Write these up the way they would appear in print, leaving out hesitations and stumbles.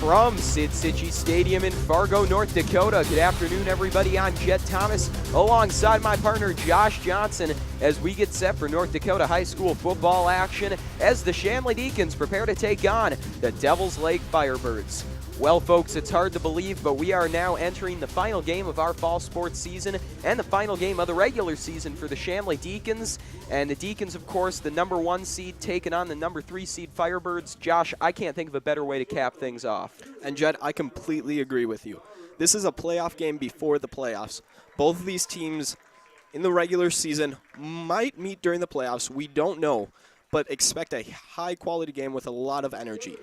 from Cichy Stadium in Fargo, North Dakota. Good afternoon, everybody. I'm Jet Thomas, alongside my partner Josh Johnson, as we get set for North Dakota high school football action as the Shanley Deacons prepare to take on the Devil's Lake Firebirds. Well, folks, it's hard to believe, but we are now entering the final game of our fall sports season and the final game of the regular season for the Shanley Deacons. And the Deacons, of course, the number 1 seed taking on the number 3 seed Firebirds. Josh, I can't think of a better way to cap things off. And Jed, I completely agree with you. This is a playoff game before the playoffs. Both of these teams in the regular season might meet during the playoffs. We don't know, but expect a high-quality game with a lot of energy.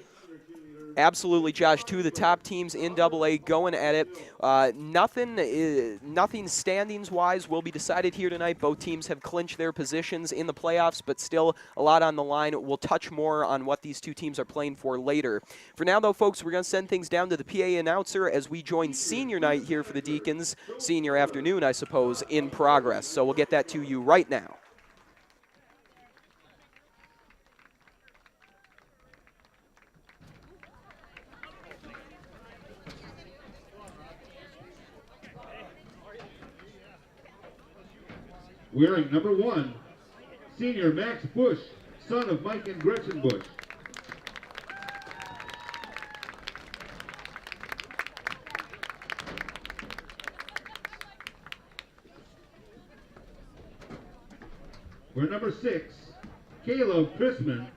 Absolutely, Josh. Two of the top teams in AA going at it. Nothing standings-wise will be decided here tonight. Both teams have clinched their positions in the playoffs, but still a lot on the line. We'll touch more on what these two teams are playing for later. For now, though, folks, we're going to send things down to the PA announcer as we join senior night here for the Deacons. Senior afternoon, I suppose, in progress. So we'll get that to you right now. Wearing number 1, senior Max Bush, son of Mike and Gretchen Bush. Wearing number 6, Caleb Chrisman,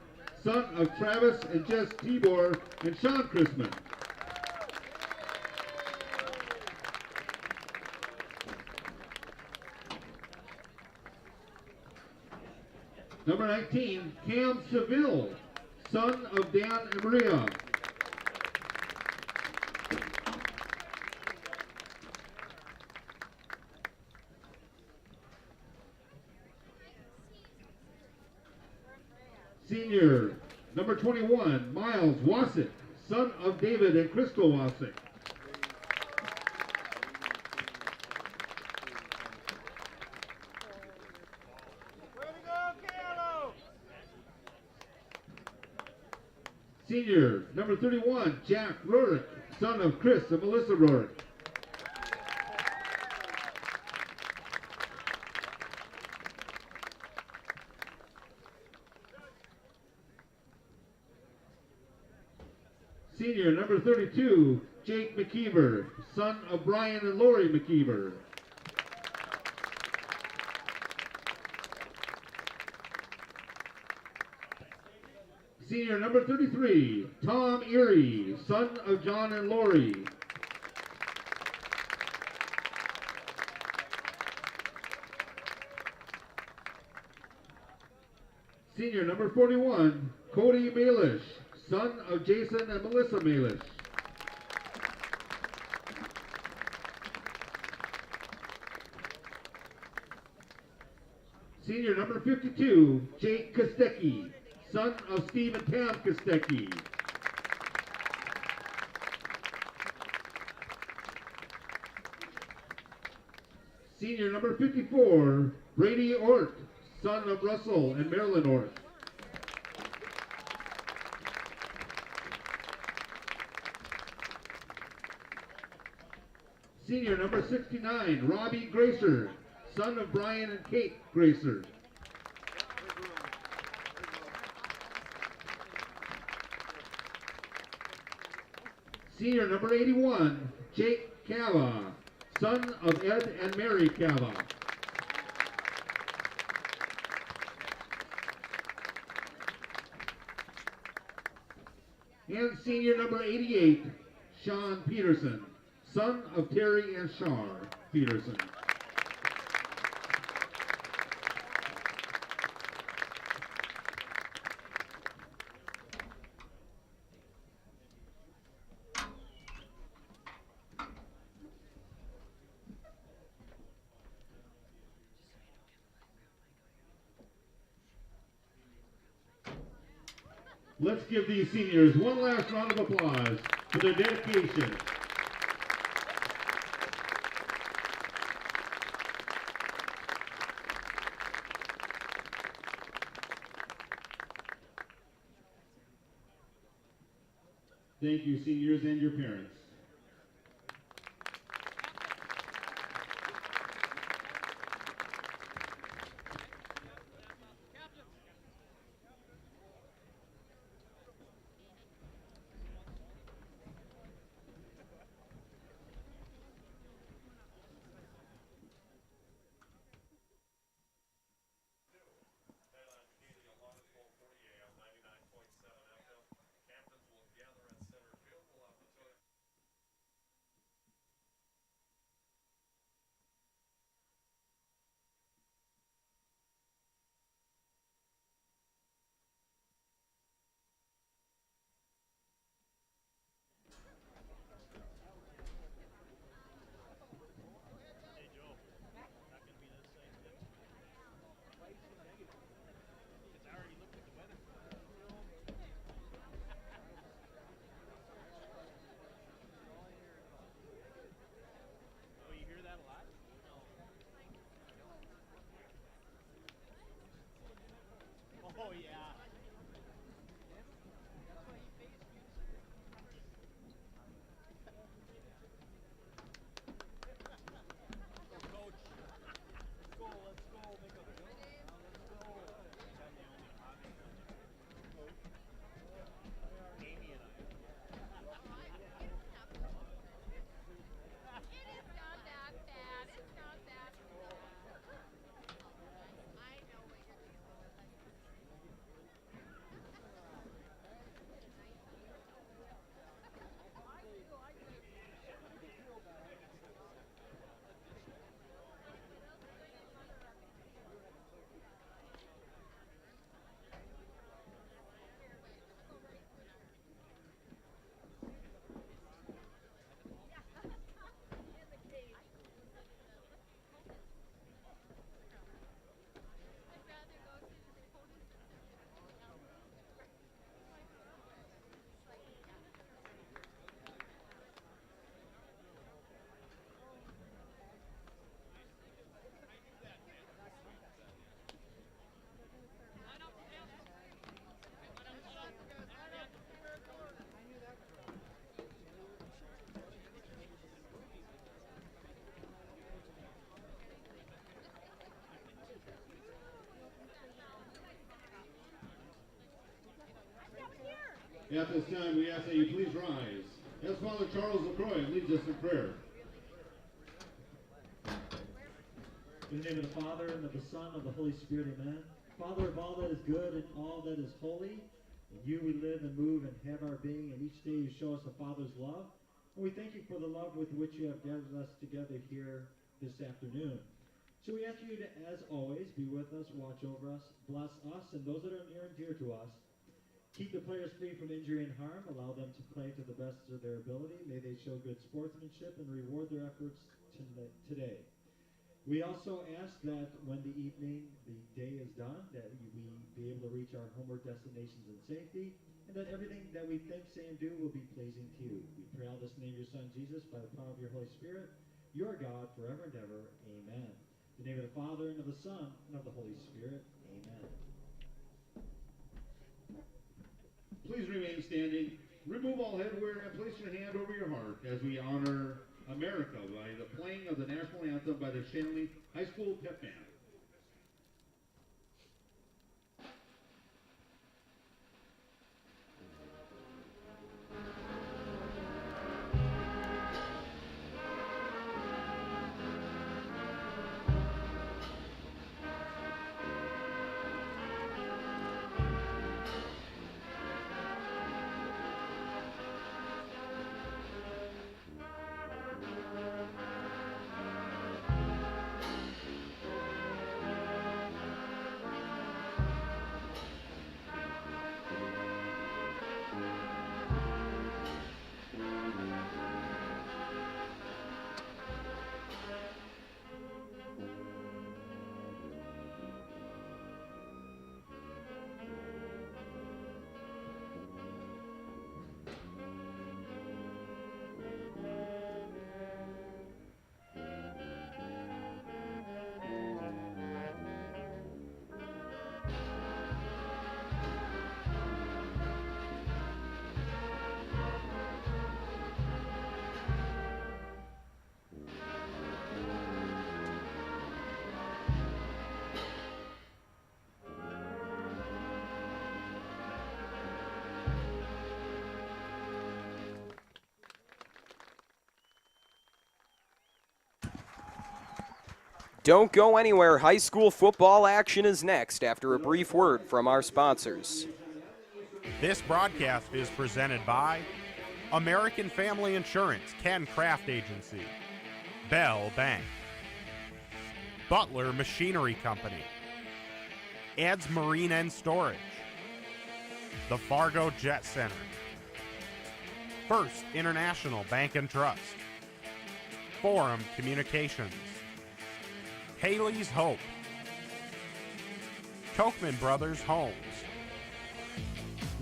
son of Travis and Jess Tibor and Sean Chrisman. Number 19, Cam Seville, son of Dan and Maria. Senior, number 21, Miles Wassick, son of David and Crystal Wassick. Senior, number 31, Jack Rorick, son of Chris and Melissa Rorick. Senior, number 32, Jake McKeever, son of Brian and Lori McKeever. Senior number 33, Tom Erie, son of John and Lori. Senior number 41, Cody Malish, son of Jason and Melissa Malish. Senior number 52, Jake Kostecki, son of Steve and Tam Kostecki. Senior number 54, Brady Ort, son of Russell and Marilyn Ort. Senior number 69, Robbie Gracer, son of Brian and Kate Gracer. Senior number 81, Jake Cava, son of Ed and Mary Cava. And senior number 88, Sean Peterson, son of Terry and Shar Peterson. Let's give these seniors one last round of applause for their dedication. Thank you, seniors and your parents. At this time, we ask that you please rise as Father Charles LaCroix leads us in prayer. In the name of the Father, and of the Son, and of the Holy Spirit, amen. Father of all that is good and all that is holy, in you we live and move and have our being, and each day you show us the Father's love. And we thank you for the love with which you have gathered us together here this afternoon. So we ask you to, as always, be with us, watch over us, bless us, and those that are near and dear to us. Keep the players free from injury and harm. Allow them to play to the best of their ability. May they show good sportsmanship and reward their efforts today. We also ask that when the day is done, that we be able to reach our homeward destinations in safety, and that everything that we think, say, and do will be pleasing to you. We pray all this in the name of your Son, Jesus, by the power of your Holy Spirit, your God, forever and ever. Amen. In the name of the Father, and of the Son, and of the Holy Spirit. Amen. Please remain standing. Remove all headwear and place your hand over your heart as we honor America by the playing of the national anthem by the Shanley High School Pep Band. Don't go anywhere. High school football action is next after a brief word from our sponsors. This broadcast is presented by American Family Insurance, Ken Craft Agency, Bell Bank, Butler Machinery Company, Ed's Marine and Storage, the Fargo Jet Center, First International Bank and Trust, Forum Communications, Haley's Hope, Kochman Brothers Homes,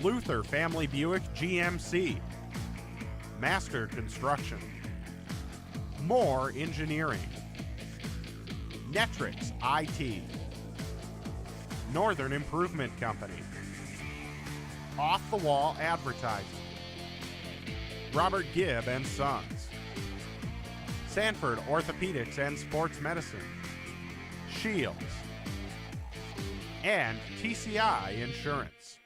Luther Family Buick GMC, Master Construction, Moore Engineering, Netrix IT, Northern Improvement Company, Off the Wall Advertising, Robert Gibb and Sons, Sanford Orthopedics and Sports Medicine, Shields, and TCI Insurance.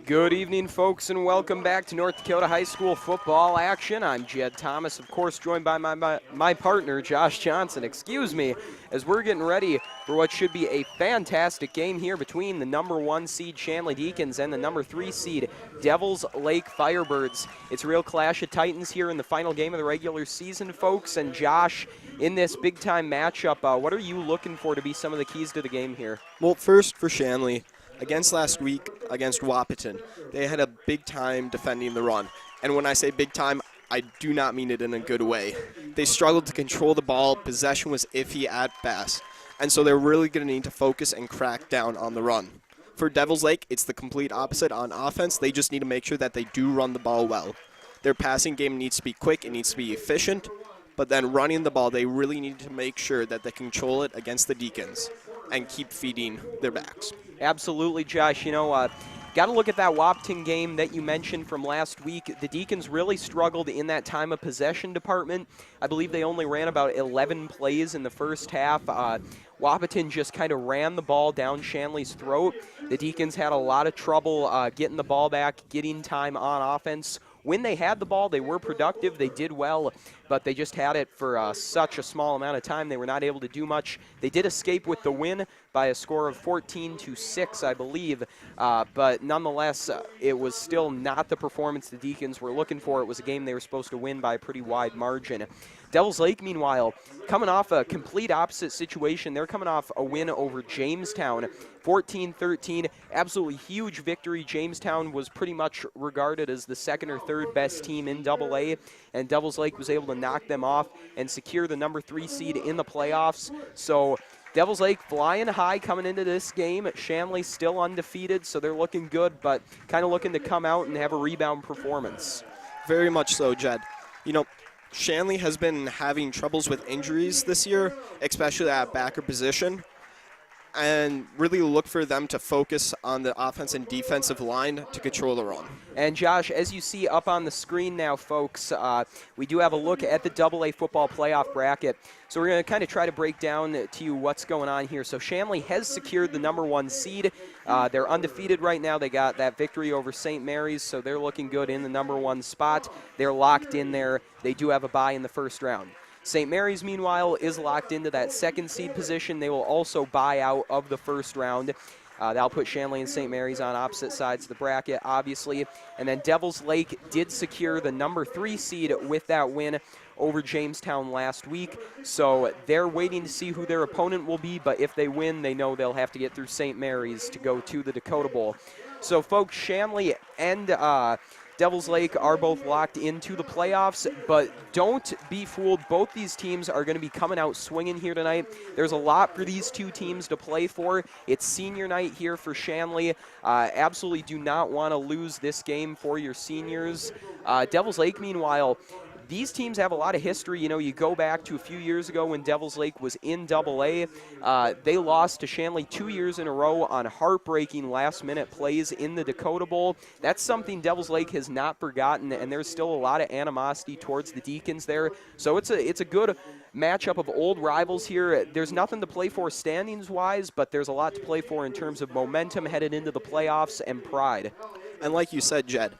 Good evening, folks, and welcome back to North Dakota High School football action. I'm Jed Thomas, of course, joined by my partner, Josh Johnson, as we're getting ready for what should be a fantastic game here between the number 1 seed Shanley Deacons and the number 3 seed Devils Lake Firebirds. It's a real clash of titans here in the final game of the regular season, folks. And Josh, in this big-time matchup, what are you looking for to be some of the keys to the game here? Well, first for Shanley, against last week against Wahpeton, they had a big time defending the run. And when I say big time, I do not mean it in a good way. They struggled to control the ball. Possession was iffy at best. And so they're really going to need to focus and crack down on the run. For Devils Lake, it's the complete opposite on offense. They just need to make sure that they do run the ball well. Their passing game needs to be quick. It needs to be efficient. But then running the ball, they really need to make sure that they control it against the Deacons and keep feeding their backs. Absolutely, Josh. Got to look at that Wahpeton game that you mentioned from last week. The Deacons really struggled in that time of possession department. I believe they only ran about 11 plays in the first half. Wahpeton just kind of ran the ball down Shanley's throat. The Deacons had a lot of trouble getting the ball back, getting time on offense. When they had the ball, they were productive. They did well, but they just had it for such a small amount of time. They were not able to do much. They did escape with the win by a score of 14-6, I believe. But nonetheless, it was still not the performance the Deacons were looking for. It was a game they were supposed to win by a pretty wide margin. Devils Lake, meanwhile, coming off a complete opposite situation. They're coming off a win over Jamestown, 14-13. Absolutely huge victory. Jamestown was pretty much regarded as the second or third best team in AA, and Devils Lake was able to knock them off and secure the number 3 seed in the playoffs. So Devils Lake flying high coming into this game. Shanley still undefeated, so they're looking good, but kind of looking to come out and have a rebound performance. Very much so, Jed. Shanley has been having troubles with injuries this year, especially at backer position, and really look for them to focus on the offense and defensive line to control the run. And Josh, as you see up on the screen now, folks, we do have a look at the AA football playoff bracket. So we're going to kind of try to break down to you what's going on here. So Shanley has secured the number 1 seed. They're undefeated right now. They got that victory over St. Mary's, so they're looking good in the number 1 spot. They're locked in there. They do have a bye in the first round. St. Mary's, meanwhile, is locked into that 2nd seed position. They will also buy out of the first round. That'll put Shanley and St. Mary's on opposite sides of the bracket, obviously. And then Devils Lake did secure the number 3 seed with that win over Jamestown last week. So they're waiting to see who their opponent will be, but if they win, they know they'll have to get through St. Mary's to go to the Dakota Bowl. So, folks, Shanley and Devils Lake are both locked into the playoffs, but don't be fooled. Both these teams are going to be coming out swinging here tonight. There's a lot for these two teams to play for. It's senior night here for Shanley. Absolutely do not want to lose this game for your seniors. Devils Lake, meanwhile, these teams have a lot of history. You go back to a few years ago when Devils Lake was in AA. They lost to Shanley 2 years in a row on heartbreaking last-minute plays in the Dakota Bowl. That's something Devils Lake has not forgotten, and there's still a lot of animosity towards the Deacons there. So it's a good matchup of old rivals here. There's nothing to play for standings-wise, but there's a lot to play for in terms of momentum headed into the playoffs and pride. And like you said, Jed,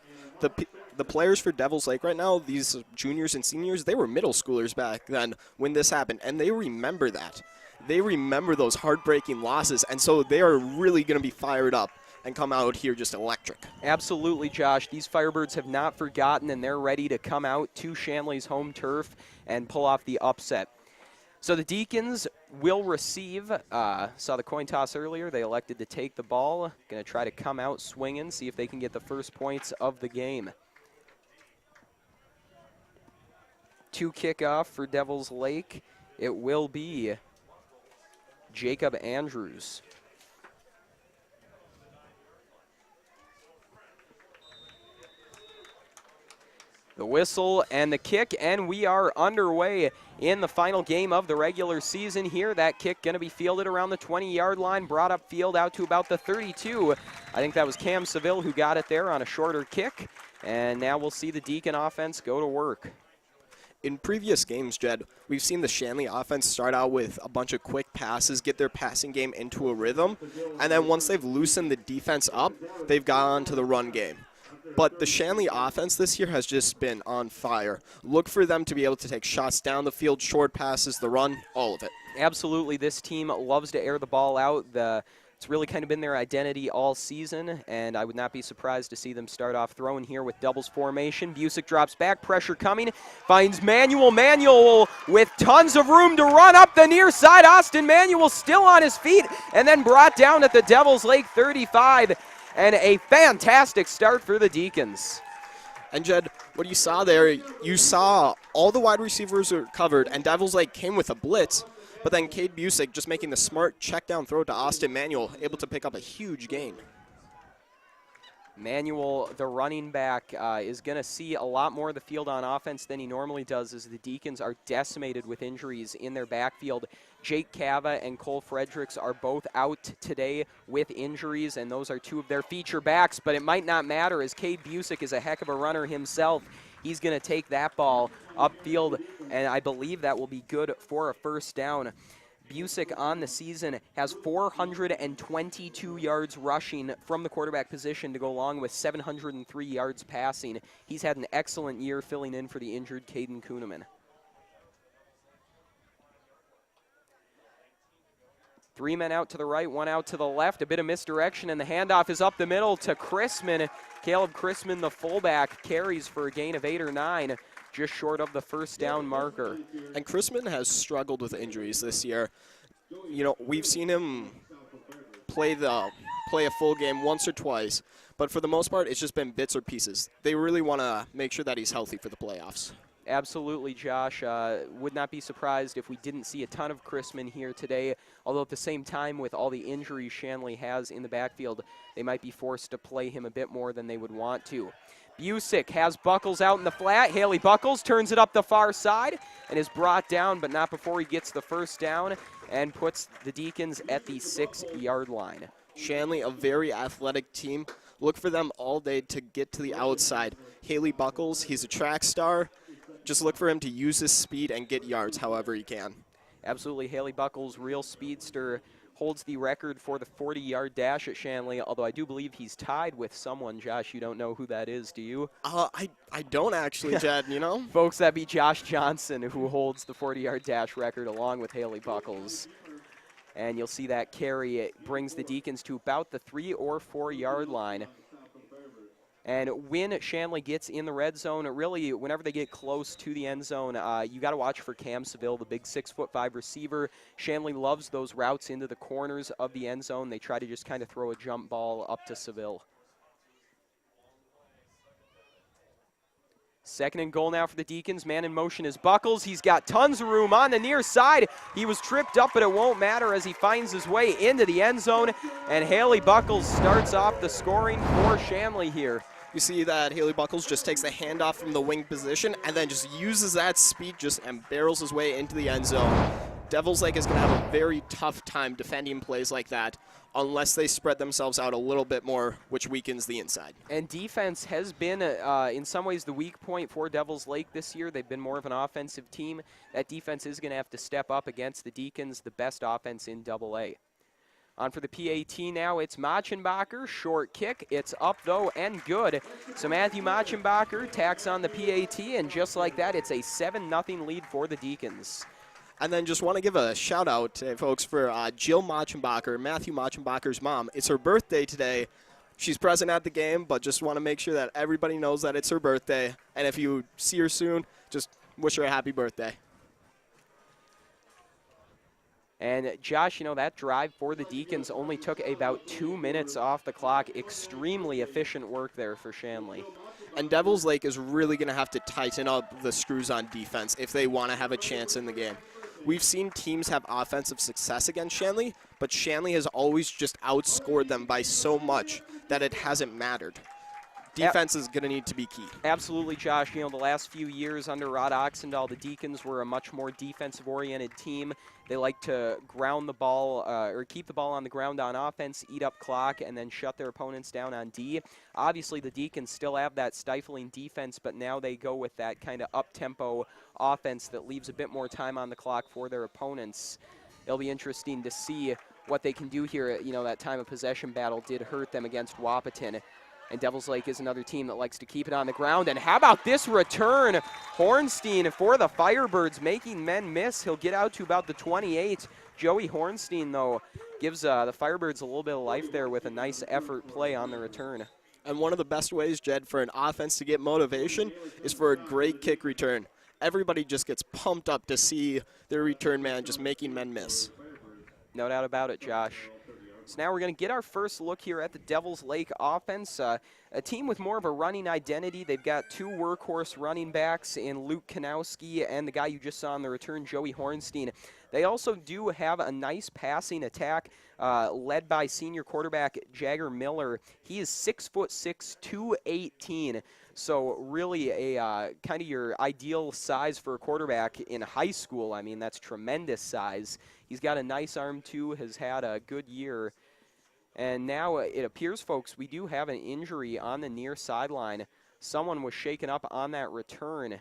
the players for Devils Lake right now, these juniors and seniors, they were middle schoolers back then when this happened, and they remember that. They remember those heartbreaking losses, and so they are really going to be fired up and come out here just electric. Absolutely, Josh. These Firebirds have not forgotten, and they're ready to come out to Shanley's home turf and pull off the upset. So the Deacons will receive, saw the coin toss earlier, they elected to take the ball, going to try to come out swinging, see if they can get the first points of the game. 2 kickoff for Devils Lake. It will be Jacob Andrews. The whistle and the kick, and we are underway in the final game of the regular season here. That kick going to be fielded around the 20-yard line, brought up field out to about the 32. I think that was Cam Seville who got it there on a shorter kick, and now we'll see the Deacon offense go to work. In previous games, Jed, we've seen the Shanley offense start out with a bunch of quick passes, get their passing game into a rhythm, and then once they've loosened the defense up, they've gone on to the run game. But the Shanley offense this year has just been on fire. Look for them to be able to take shots down the field, short passes, the run, all of it. Absolutely. This team loves to air the ball out. It's really kind of been their identity all season, and I would not be surprised to see them start off throwing here with doubles formation. Busick drops back, pressure coming, finds Manuel. Manuel with tons of room to run up the near side. Austin Manuel still on his feet, and then brought down at the Devils Lake 35. And a fantastic start for the Deacons. And Jed, what you saw there, you saw all the wide receivers are covered, and Devils Lake came with a blitz, but then Cade Busick just making the smart check down throw to Austin Manuel, able to pick up a huge gain. Manuel, the running back, is going to see a lot more of the field on offense than he normally does, as the Deacons are decimated with injuries in their backfield. Jake Cava and Cole Fredericks are both out today with injuries, and those are 2 of their feature backs, but it might not matter as Cade Busick is a heck of a runner himself. He's going to take that ball upfield, and I believe that will be good for a first down. Busick on the season has 422 yards rushing from the quarterback position to go along with 703 yards passing. He's had an excellent year filling in for the injured Caden Kuhneman. 3 men out to the right, 1 out to the left. A bit of misdirection, and the handoff is up the middle to Chrisman. Caleb Chrisman, the fullback, carries for a gain of 8 or 9. Just short of the first down marker. And Chrisman has struggled with injuries this year. You know, we've seen him play a full game once or twice, but for the most part, it's just been bits or pieces. They really want to make sure that he's healthy for the playoffs. Absolutely, Josh. Would not be surprised if we didn't see a ton of Chrisman here today, although at the same time, with all the injuries Shanley has in the backfield, they might be forced to play him a bit more than they would want to. Busick has Buckles out in the flat. Haley Buckles turns it up the far side and is brought down, but not before he gets the first down and puts the Deacons at the 6-yard line. Shanley, a very athletic team. Look for them all day to get to the outside. Haley Buckles, he's a track star. Just look for him to use his speed and get yards however he can. Absolutely. Haley Buckles, real speedster, holds the record for the 40-yard dash at Shanley, although I do believe he's tied with someone. Josh, you don't know who that is, do you? I don't actually, Jed, you know? Folks, that'd be Josh Johnson, who holds the 40-yard dash record along with Haley Buckles. And you'll see that carry. It brings the Deacons to about the 3 or 4 yard line. And when Shanley gets in the red zone, really, whenever they get close to the end zone, you got to watch for Cam Seville, the big 6'5" receiver. Shanley loves those routes into the corners of the end zone. They try to just kind of throw a jump ball up to Seville. 2nd and goal now for the Deacons. Man in motion is Buckles. He's got tons of room on the near side. He was tripped up, but it won't matter as he finds his way into the end zone. And Haley Buckles starts off the scoring for Shanley here. You see that Haley Buckles just takes the handoff from the wing position and then just uses that speed and barrels his way into the end zone. Devils Lake is going to have a very tough time defending plays like that unless they spread themselves out a little bit more, which weakens the inside. And defense has been, in some ways, the weak point for Devils Lake this year. They've been more of an offensive team. That defense is going to have to step up against the Deacons, the best offense in AA. On for the PAT now, it's Machenbacher, short kick, it's up though and good. So Matthew Machenbacher tacks on the PAT, and just like that, it's a 7-0 lead for the Deacons. And then just want to give a shout out today, folks, for Jill Machenbacher, Matthew Machenbacher's mom. It's her birthday today. She's present at the game, but just want to make sure that everybody knows that it's her birthday. And if you see her soon, just wish her a happy birthday. And Josh, that drive for the Deacons only took about 2 minutes off the clock. Extremely efficient work there for Shanley. And Devils Lake is really going to have to tighten up the screws on defense if they want to have a chance in the game. We've seen teams have offensive success against Shanley, but Shanley has always just outscored them by so much that it hasn't mattered. Defense is going to need to be key. Absolutely, Josh. The last few years under Rod Oxendahl, the Deacons were a much more defensive-oriented team. They like to ground the ball or keep the ball on the ground on offense, eat up clock, and then shut their opponents down on D. Obviously, the Deacons still have that stifling defense, but now they go with that kind of up-tempo offense that leaves a bit more time on the clock for their opponents. It'll be interesting to see what they can do here. That time of possession battle did hurt them against Wahpeton. And Devils Lake is another team that likes to keep it on the ground. And how about this return? Hornstein for the Firebirds, making men miss. He'll get out to about the 28. Joey Hornstein, though, gives the Firebirds a little bit of life there with a nice effort play on the return. And one of the best ways, Jed, for an offense to get motivation is for a great kick return. Everybody just gets pumped up to see their return man just making men miss. No doubt about it, Josh. So now we're going to get our first look here at the Devils Lake offense. A team with more of a running identity. They've got two workhorse running backs in Luke Kanowski and the guy you just saw on the return, Joey Hornstein. They also do have a nice passing attack led by senior quarterback Jagger Miller. He is 6'6", 218. So really a kind of your ideal size for a quarterback in high school. I mean, that's tremendous size. He's got a nice arm, too, has had a good year. And now it appears, folks, we do have an injury on the near sideline. Someone was shaken up on that return.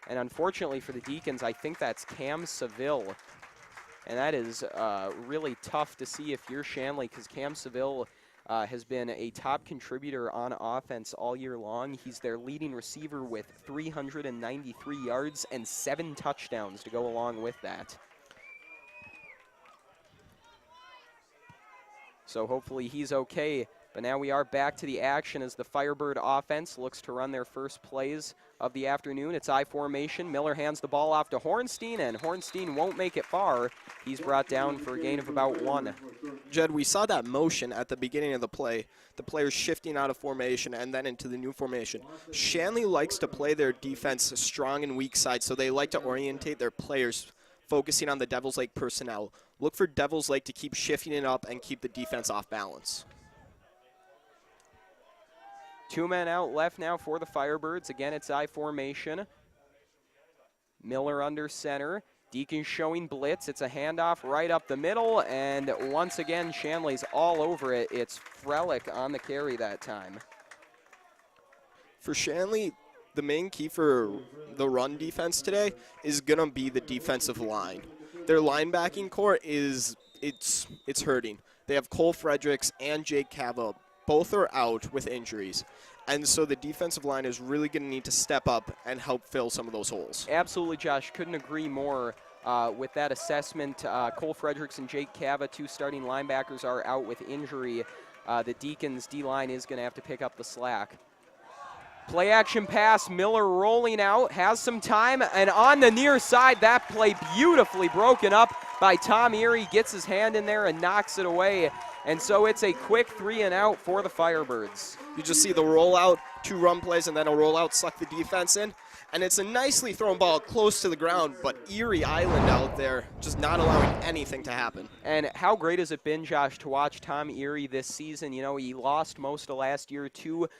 And unfortunately for the Deacons, I think that's Cam Seville. And that is really tough to see if you're Shanley, because Cam Seville has been a top contributor on offense all year long. He's their leading receiver with 393 yards and 7 touchdowns to go along with that. So hopefully he's okay. But now we are back to the action as the Firebird offense looks to run their first plays of the afternoon. It's I formation. Miller hands the ball off to Hornstein, and Hornstein won't make it far. He's brought down for a gain of about 1. Jed, we saw that motion at the beginning of the play, the players shifting out of formation and then into the new formation. Shanley likes to play their defense strong and weak side, so they like to orientate their players focusing on the Devils Lake personnel. Look for Devils Lake to keep shifting it up and keep the defense off balance. 2 men out left now for the Firebirds. Again, it's I formation. Miller under center. Deacons showing blitz. It's a handoff right up the middle, and once again, Shanley's all over it. It's Frelick on the carry that time. For Shanley, the main key for the run defense today is going to be the defensive line. Their linebacking core it's hurting. They have Cole Fredericks and Jake Cava. Both are out with injuries. And so the defensive line is really going to need to step up and help fill some of those holes. Absolutely, Josh. Couldn't agree more with that assessment. Cole Fredericks and Jake Cava, 2 starting linebackers, are out with injury. The Deacons' D-line is going to have to pick up the slack. Play action pass, Miller rolling out, has some time, and on the near side, that play beautifully broken up by Tom Erie, gets his hand in there and knocks it away. And so it's a quick 3-and-out for the Firebirds. You just see the rollout, 2 run plays, and then a rollout, suck the defense in. And it's a nicely thrown ball close to the ground, but Erie Island out there just not allowing anything to happen. And how great has it been, Josh, to watch Tom Erie this season? He lost most of last year to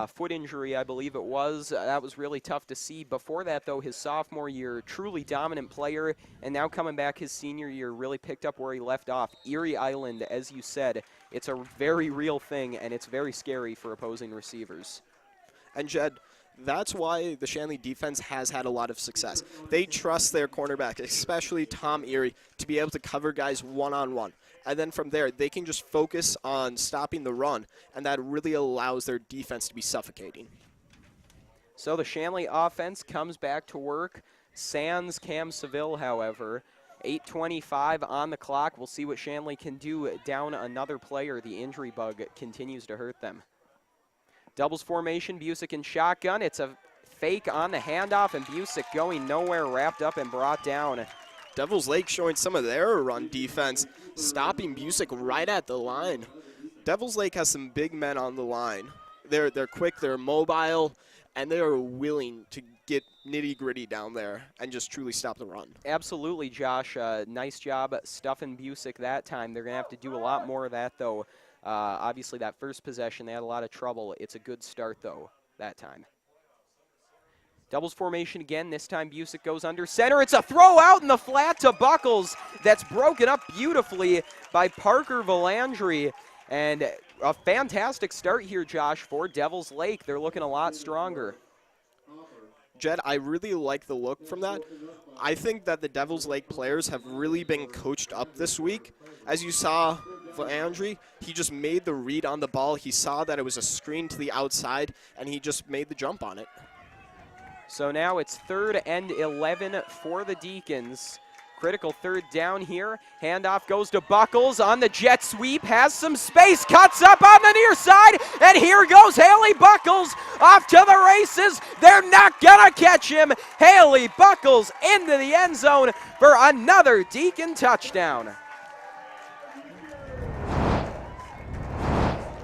foot injury, I believe it was. That was really tough to see. Before that, though, his sophomore year, truly dominant player, and now coming back his senior year, really picked up where he left off. Erie Island, as you said, it's a very real thing, and it's very scary for opposing receivers. And Jed, That's why the Shanley defense has had a lot of success. They trust their cornerback, especially Tom Erie, to be able to cover guys one-on-one. And then from there, they can just focus on stopping the run, and that really allows their defense to be suffocating. So the Shanley offense comes back to work. Sans Cam Seville, however. 8:25 on the clock. We'll see what Shanley can do down another player. The injury bug continues to hurt them. Doubles formation, Busick in shotgun. It's a fake on the handoff, and Busick going nowhere, wrapped up and brought down. Devils Lake showing some of their run defense, stopping Busick right at the line. Devils Lake has some big men on the line. They're quick, they're mobile, and they are willing to get nitty-gritty down there and just truly stop the run. Absolutely, Josh. Nice job stuffing Busick that time. They're going to have to do a lot more of that, though. Obviously, that first possession, they had a lot of trouble. It's a good start, though, that time. Doubles formation again. This time, Busick goes under center. It's a throw out in the flat to Buckles. That's broken up beautifully by Parker Valandry. And a fantastic start here, Josh, for Devils Lake. They're looking a lot stronger. Jed, I really like the look from that. I think that the Devils Lake players have really been coached up this week. As you saw, Valandry, he just made the read on the ball. He saw that it was a screen to the outside, and he just made the jump on it. So now it's 3rd and 11 for the Deacons. Critical third down here. Handoff goes to Buckles on the jet sweep. Has some space. Cuts up on the near side. And here goes Haley Buckles off to the races. They're not going to catch him. Haley Buckles into the end zone for another Deacon touchdown.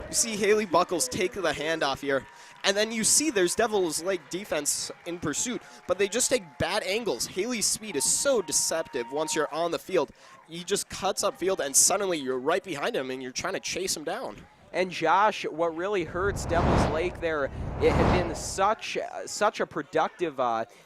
You see Haley Buckles take the handoff here. And then you see there's Devils Lake defense in pursuit, but they just take bad angles. Haley's speed is so deceptive once you're on the field. He just cuts upfield, and suddenly you're right behind him, and you're trying to chase him down. And Josh, what really hurts Devils Lake there, it had been such a productive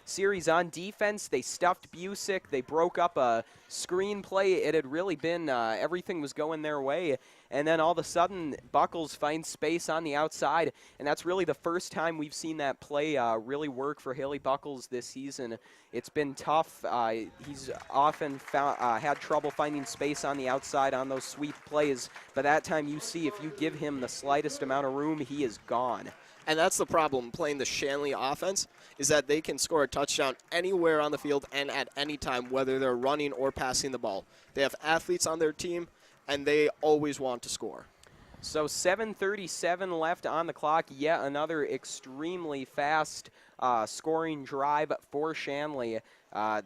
series on defense. They stuffed Busick. They broke up a screenplay. It had really been, everything was going their way. And then all of a sudden, Buckles finds space on the outside, and that's really the first time we've seen that play really work for Haley Buckles this season. It's been tough. He's often had trouble finding space on the outside on those sweep plays, but that time you see if you give him the slightest amount of room, he is gone. And that's the problem playing the Shanley offense, is that they can score a touchdown anywhere on the field and at any time, whether they're running or passing the ball. They have athletes on their team, and they always want to score. So 7:37 left on the clock. Yet another extremely fast scoring drive for Shanley.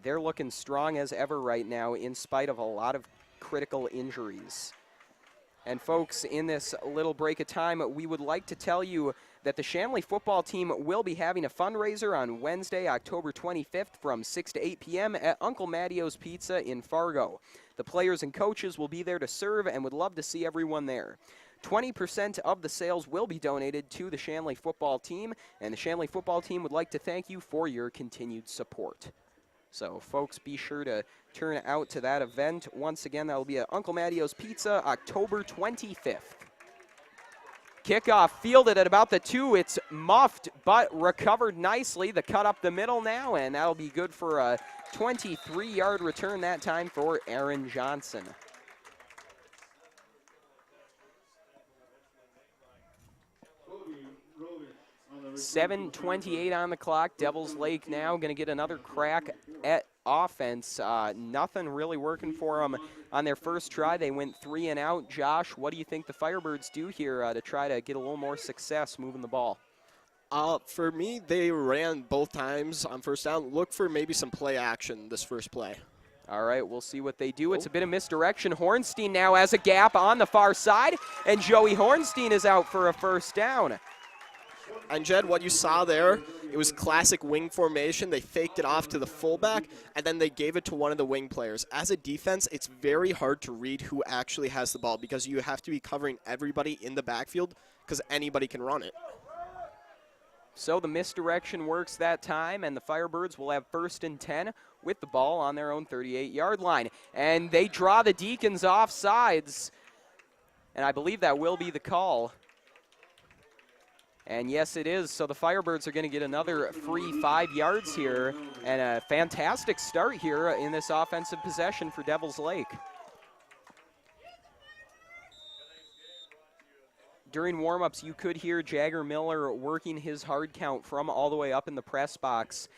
They're looking strong as ever right now in spite of a lot of critical injuries. And folks, in this little break of time, we would like to tell you that the Shanley football team will be having a fundraiser on Wednesday, October 25th from 6 to 8 p.m. at Uncle Mattio's Pizza in Fargo. The players and coaches will be there to serve and would love to see everyone there. 20% of the sales will be donated to the Shanley football team, and the Shanley football team would like to thank you for your continued support. So, folks, be sure to turn out to that event. Once again, that will be at Uncle Mattio's Pizza, October 25th. Kickoff fielded at about the 2. It's muffed, but recovered nicely. The cut up the middle now, and that'll be good for a 23-yard return that time for Aaron Johnson. $7:28 on the clock. Devils Lake now going to get another crack at offense. Nothing really working for them on their first try. They went 3 and out. Josh, what do you think the Firebirds do here to try to get a little more success moving the ball? For me, they ran both times on first down. Look for maybe some play action this first play. All right, we'll see what they do. It's a bit of misdirection. Hornstein now has a gap on the far side, and Joey Hornstein is out for a first down. And Jed, what you saw there, it was classic wing formation. They faked it off to the fullback, and then they gave it to one of the wing players. As a defense, it's very hard to read who actually has the ball because you have to be covering everybody in the backfield because anybody can run it. So the misdirection works that time, and the Firebirds will have 1st and 10 with the ball on their own 38-yard line. And they draw the Deacons off sides, and I believe that will be the call. And yes, it is. So the Firebirds are going to get another free 5 yards here, and a fantastic start here in this offensive possession for Devils Lake. During warm-ups, you could hear Jagger Miller working his hard count from all the way up in the press box.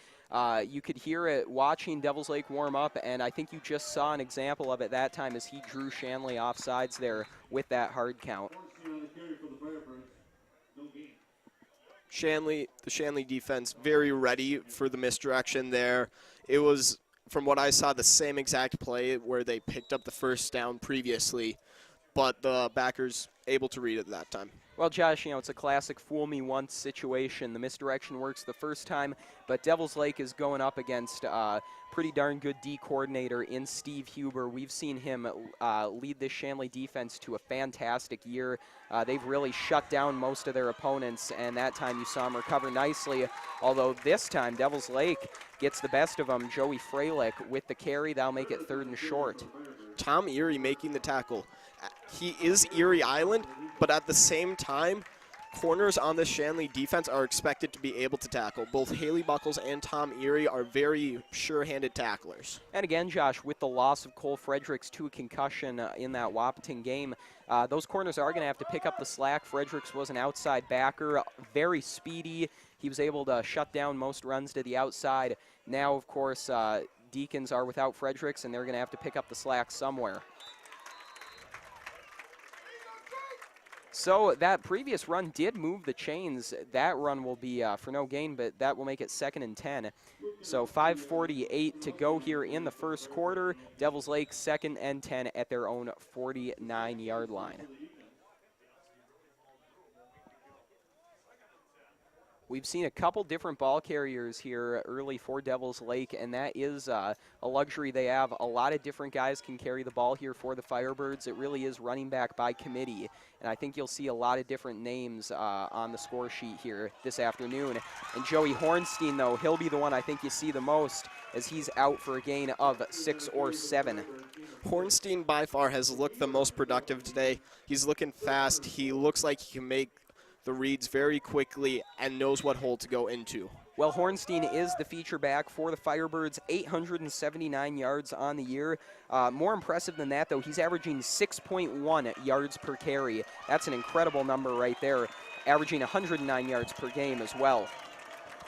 You could hear it watching Devils Lake warm up, and I think you just saw an example of it that time as he drew Shanley offsides there with that hard count. The Shanley defense very ready for the misdirection there. It was, from what I saw, the same exact play where they picked up the first down previously, but the backers able to read it that time. Well, Josh, it's a classic fool me once situation. The misdirection works the first time, but Devils Lake is going up against a pretty darn good D coordinator in Steve Huber. We've seen him lead this Shanley defense to a fantastic year. They've really shut down most of their opponents, and that time you saw him recover nicely, although this time Devils Lake gets the best of them. Joey Freilich with the carry. That'll make it 3rd and short. Tom Erie making the tackle. He is Erie Island, but at the same time, corners on the Shanley defense are expected to be able to tackle. Both Haley Buckles and Tom Erie are very sure-handed tacklers. And again, Josh, with the loss of Cole Fredericks to a concussion in that Wahpeton game, those corners are going to have to pick up the slack. Fredericks was an outside backer, very speedy. He was able to shut down most runs to the outside. Now, of course, Deacons are without Fredericks, and they're going to have to pick up the slack somewhere. So that previous run did move the chains. That run will be for no gain, but that will make it 2nd and 10. So 5:48 to go here in the first quarter. Devils Lake 2nd and 10 at their own 49-yard line. We've seen a couple different ball carriers here early for Devils Lake, and that is a luxury they have. A lot of different guys can carry the ball here for the Firebirds. It really is running back by committee, and I think you'll see a lot of different names on the score sheet here this afternoon. And Joey Hornstein, though, he'll be the one I think you see the most as he's out for a gain of 6 or 7. Hornstein by far has looked the most productive today. He's looking fast. He looks like he can make the reads very quickly and knows what hole to go into. Well, Hornstein is the feature back for the Firebirds, 879 yards on the year. More impressive than that, though, he's averaging 6.1 yards per carry. That's an incredible number right there, averaging 109 yards per game as well.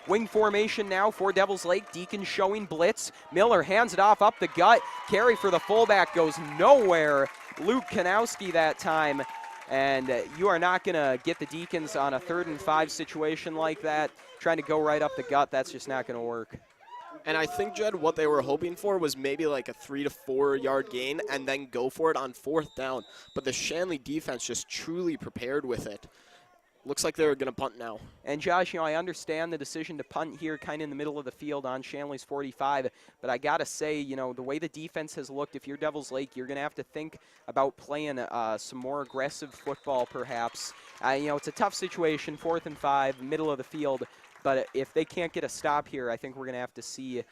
Wing formation now for Devils Lake. Deacons showing blitz. Miller hands it off up the gut. Carry for the fullback goes nowhere. Luke Kanowski that time. And you are not going to get the Deacons on a 3rd and 5 situation like that. Trying to go right up the gut, that's just not going to work. And I think, Jed, what they were hoping for was maybe like a 3 to 4 yard gain and then go for it on 4th down. But the Shanley defense just truly prepared with it. Looks like they're going to punt now. And Josh, I understand the decision to punt here kind of in the middle of the field on Shanley's 45, but I got to say, the way the defense has looked, if you're Devils Lake, you're going to have to think about playing some more aggressive football perhaps. It's a tough situation, 4th and 5, middle of the field, but if they can't get a stop here, I think we're going to have to see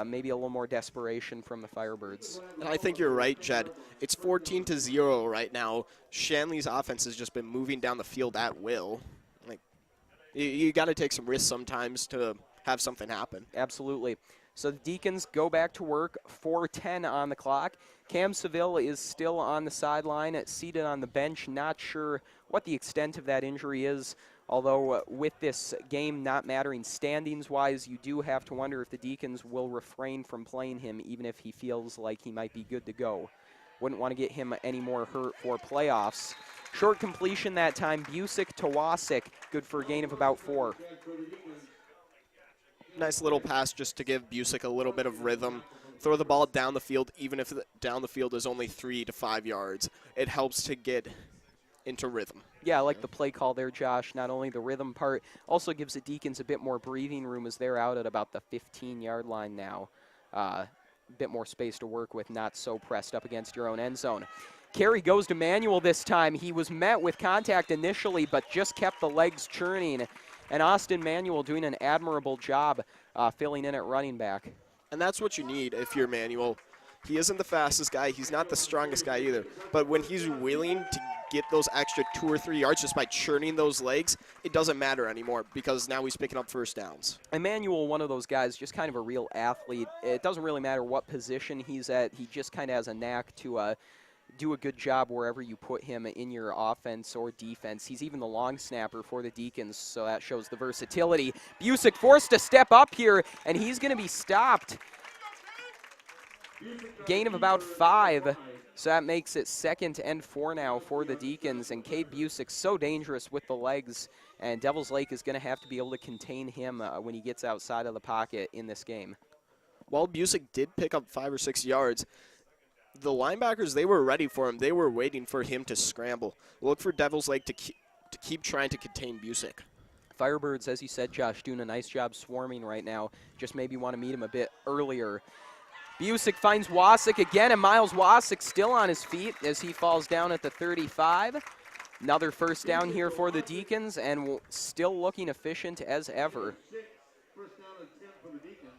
maybe a little more desperation from the Firebirds. And I think you're right, Jed. It's 14-0 right now. Shanley's offense has just been moving down the field at will. Like, you got to take some risks sometimes to have something happen. Absolutely. So the Deacons go back to work, 4:10 on the clock. Cam Seville is still on the sideline, seated on the bench. Not sure what the extent of that injury is. Although with this game not mattering standings-wise, you do have to wonder if the Deacons will refrain from playing him even if he feels like he might be good to go. Wouldn't want to get him any more hurt for playoffs. Short completion that time, Busick to Wasik, good for a gain of about 4. Nice little pass just to give Busick a little bit of rhythm. Throw the ball down the field, even if down the field is only 3 to 5 yards. It helps to get into rhythm. Yeah, I like the play call there, Josh. Not only the rhythm part, also gives the Deacons a bit more breathing room as they're out at about the 15-yard line now. A bit more space to work with, not so pressed up against your own end zone. Carry goes to Manuel this time. He was met with contact initially, but just kept the legs churning. And Austin Manuel doing an admirable job filling in at running back. And that's what you need if you're Manuel. He isn't the fastest guy. He's not the strongest guy either. But when he's willing to get those extra 2 or 3 yards just by churning those legs, it doesn't matter anymore because now he's picking up first downs. Emmanuel, one of those guys, just kind of a real athlete. It doesn't really matter what position he's at. He just kind of has a knack to do a good job wherever you put him in your offense or defense. He's even the long snapper for the Deacons, so that shows the versatility. Busick forced to step up here, and he's going to be stopped. Gain of about 5, so that makes it 2nd and 4 now for the Deacons. And Cade Busick so dangerous with the legs, and Devils Lake is going to have to be able to contain him when he gets outside of the pocket in this game. While Busick did pick up 5 or 6 yards, the linebackers, they were ready for him. They were waiting for him to scramble. Look for Devils Lake to keep trying to contain Busick. Firebirds, as you said, Josh, doing a nice job swarming right now. Just maybe want to meet him a bit earlier. Busick finds Wasick again, and Miles Wasick still on his feet as he falls down at the 35. Another first down here for the Deacons, and still looking efficient as ever. First down and 10 for the Deacons.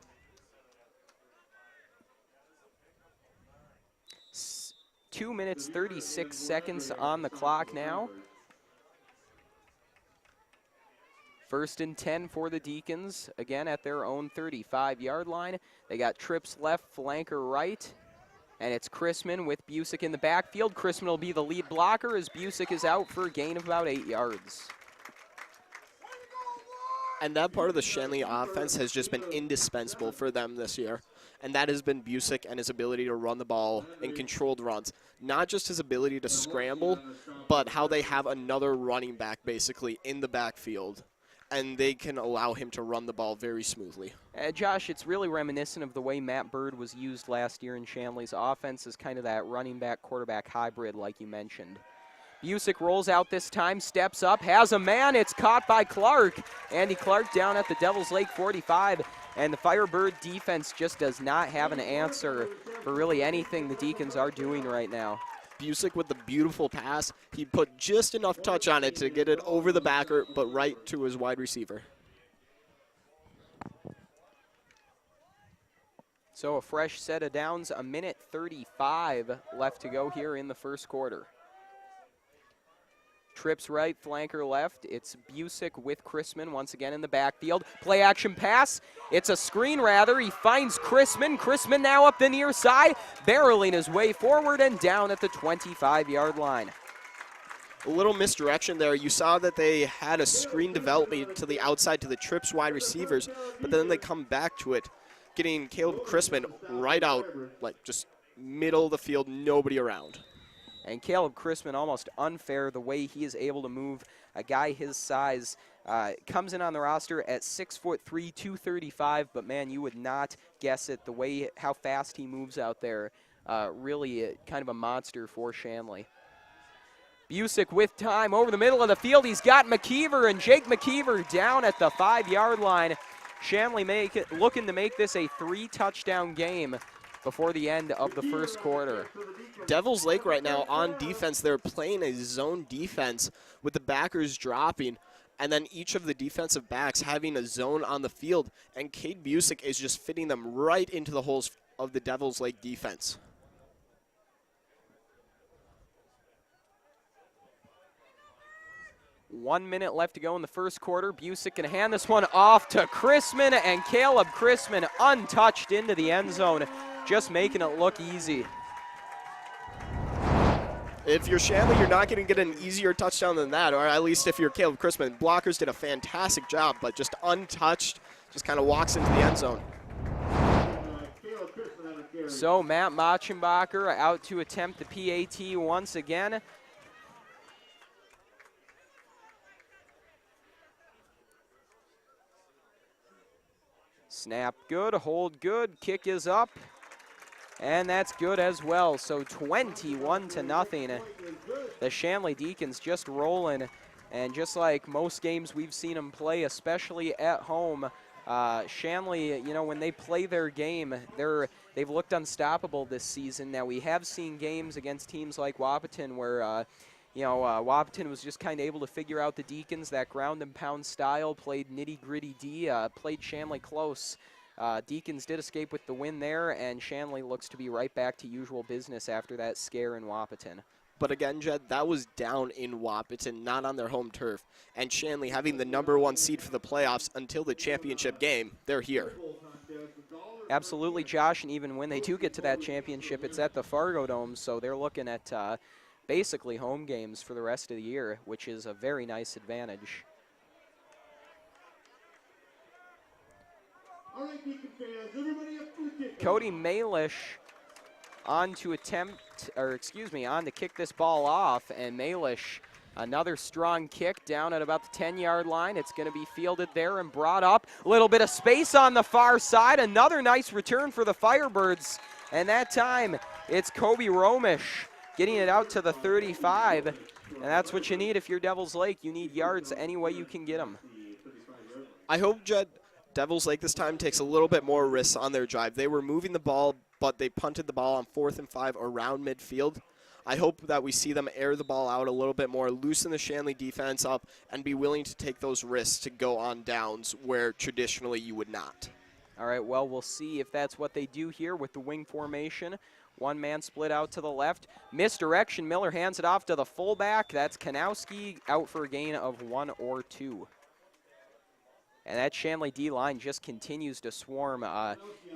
2 minutes, 36 seconds on the clock now. 1st and 10 for the Deacons, again at their own 35-yard line. They got trips left, flanker right, and it's Chrisman with Busick in the backfield. Chrisman will be the lead blocker as Busick is out for a gain of about 8 yards. And that part of the Shanley offense has just been indispensable for them this year. And that has been Busick and his ability to run the ball in controlled runs. Not just his ability to scramble, but how they have another running back basically in the backfield. And they can allow him to run the ball very smoothly. Josh, it's really reminiscent of the way Matt Bird was used last year in Shanley's offense as kind of that running back quarterback hybrid like you mentioned. Busick rolls out this time, steps up, has a man, it's caught by Clark. Andy Clark down at the Devils Lake 45, and the Firebird defense just does not have an answer for really anything the Deacons are doing right now. Busick with the beautiful pass. He put just enough touch on it to get it over the backer, but right to his wide receiver. So a fresh set of downs, 1:35 left to go here in the first quarter. Trips right, flanker left. It's Busick with Chrisman once again in the backfield. Play action pass. It's a screen rather. He finds Chrisman. Chrisman now up the near side, barreling his way forward and down at the 25-yard line. A little misdirection there. You saw that they had a screen development to the outside to the Trips wide receivers, but then they come back to it, getting Caleb Chrisman right out, like just middle of the field, nobody around. And Caleb Chrisman, almost unfair the way he is able to move a guy his size. Comes in on the roster at 6'3", 235, but man, you would not guess it the way how fast he moves out there. Really kind of a monster for Shanley. Busick with time over the middle of the field. He's got McKeever, and Jake McKeever down at the 5-yard line. Shanley looking to make this a 3-touchdown game before the end of the first quarter. Devils Lake right now on defense, they're playing a zone defense with the backers dropping, and then each of the defensive backs having a zone on the field, and Cade Busick is just fitting them right into the holes of the Devils Lake defense. One minute left to go in the first quarter. Busick can hand this one off to Chrisman, and Caleb Chrisman untouched into the end zone, just making it look easy. If you're Shanley, you're not going to get an easier touchdown than that, or at least if you're Caleb Chrisman. Blockers did a fantastic job, but just untouched, just kind of walks into the end zone. So Matt Machenbacher out to attempt the PAT once again. Snap good, hold good, kick is up, and that's good as well. So 21-0. The Shanley Deacons just rolling, and just like most games we've seen them play, especially at home, Shanley, you know, when they play their game, they've looked unstoppable this season. Now, we have seen games against teams like Wahpeton where Wahpeton was just kind of able to figure out the Deacons, that ground and pound style, played nitty-gritty D, played Shanley close. Deacons did escape with the win there, and Shanley looks to be right back to usual business after that scare in Wahpeton. But again, Jed, that was down in Wahpeton, not on their home turf. And Shanley having the #1 seed for the playoffs until the championship game, they're here. Absolutely, Josh, and even when they do get to that championship, it's at the Fargo Dome, so they're looking at basically home games for the rest of the year, which is a very nice advantage. All right, Deacon fans, everybody up for the kick. Cody Malish on to kick this ball off, and Malish, another strong kick down at about the 10-yard line. It's going to be fielded there and brought up. A little bit of space on the far side. Another nice return for the Firebirds, and that time it's Kobe Romish getting it out to the 35, and that's what you need if you're Devils Lake. You need yards any way you can get them. I hope, Jed, Devils Lake this time takes a little bit more risks on their drive. They were moving the ball, but they punted the ball on 4th and 5 around midfield. I hope that we see them air the ball out a little bit more, loosen the Shanley defense up, and be willing to take those risks to go on downs where traditionally you would not. All right, well, we'll see if that's what they do here with the wing formation. One man split out to the left. Misdirection. Miller hands it off to the fullback. That's Kanowski, out for a gain of 1 or 2. And that Shanley D-line just continues to swarm.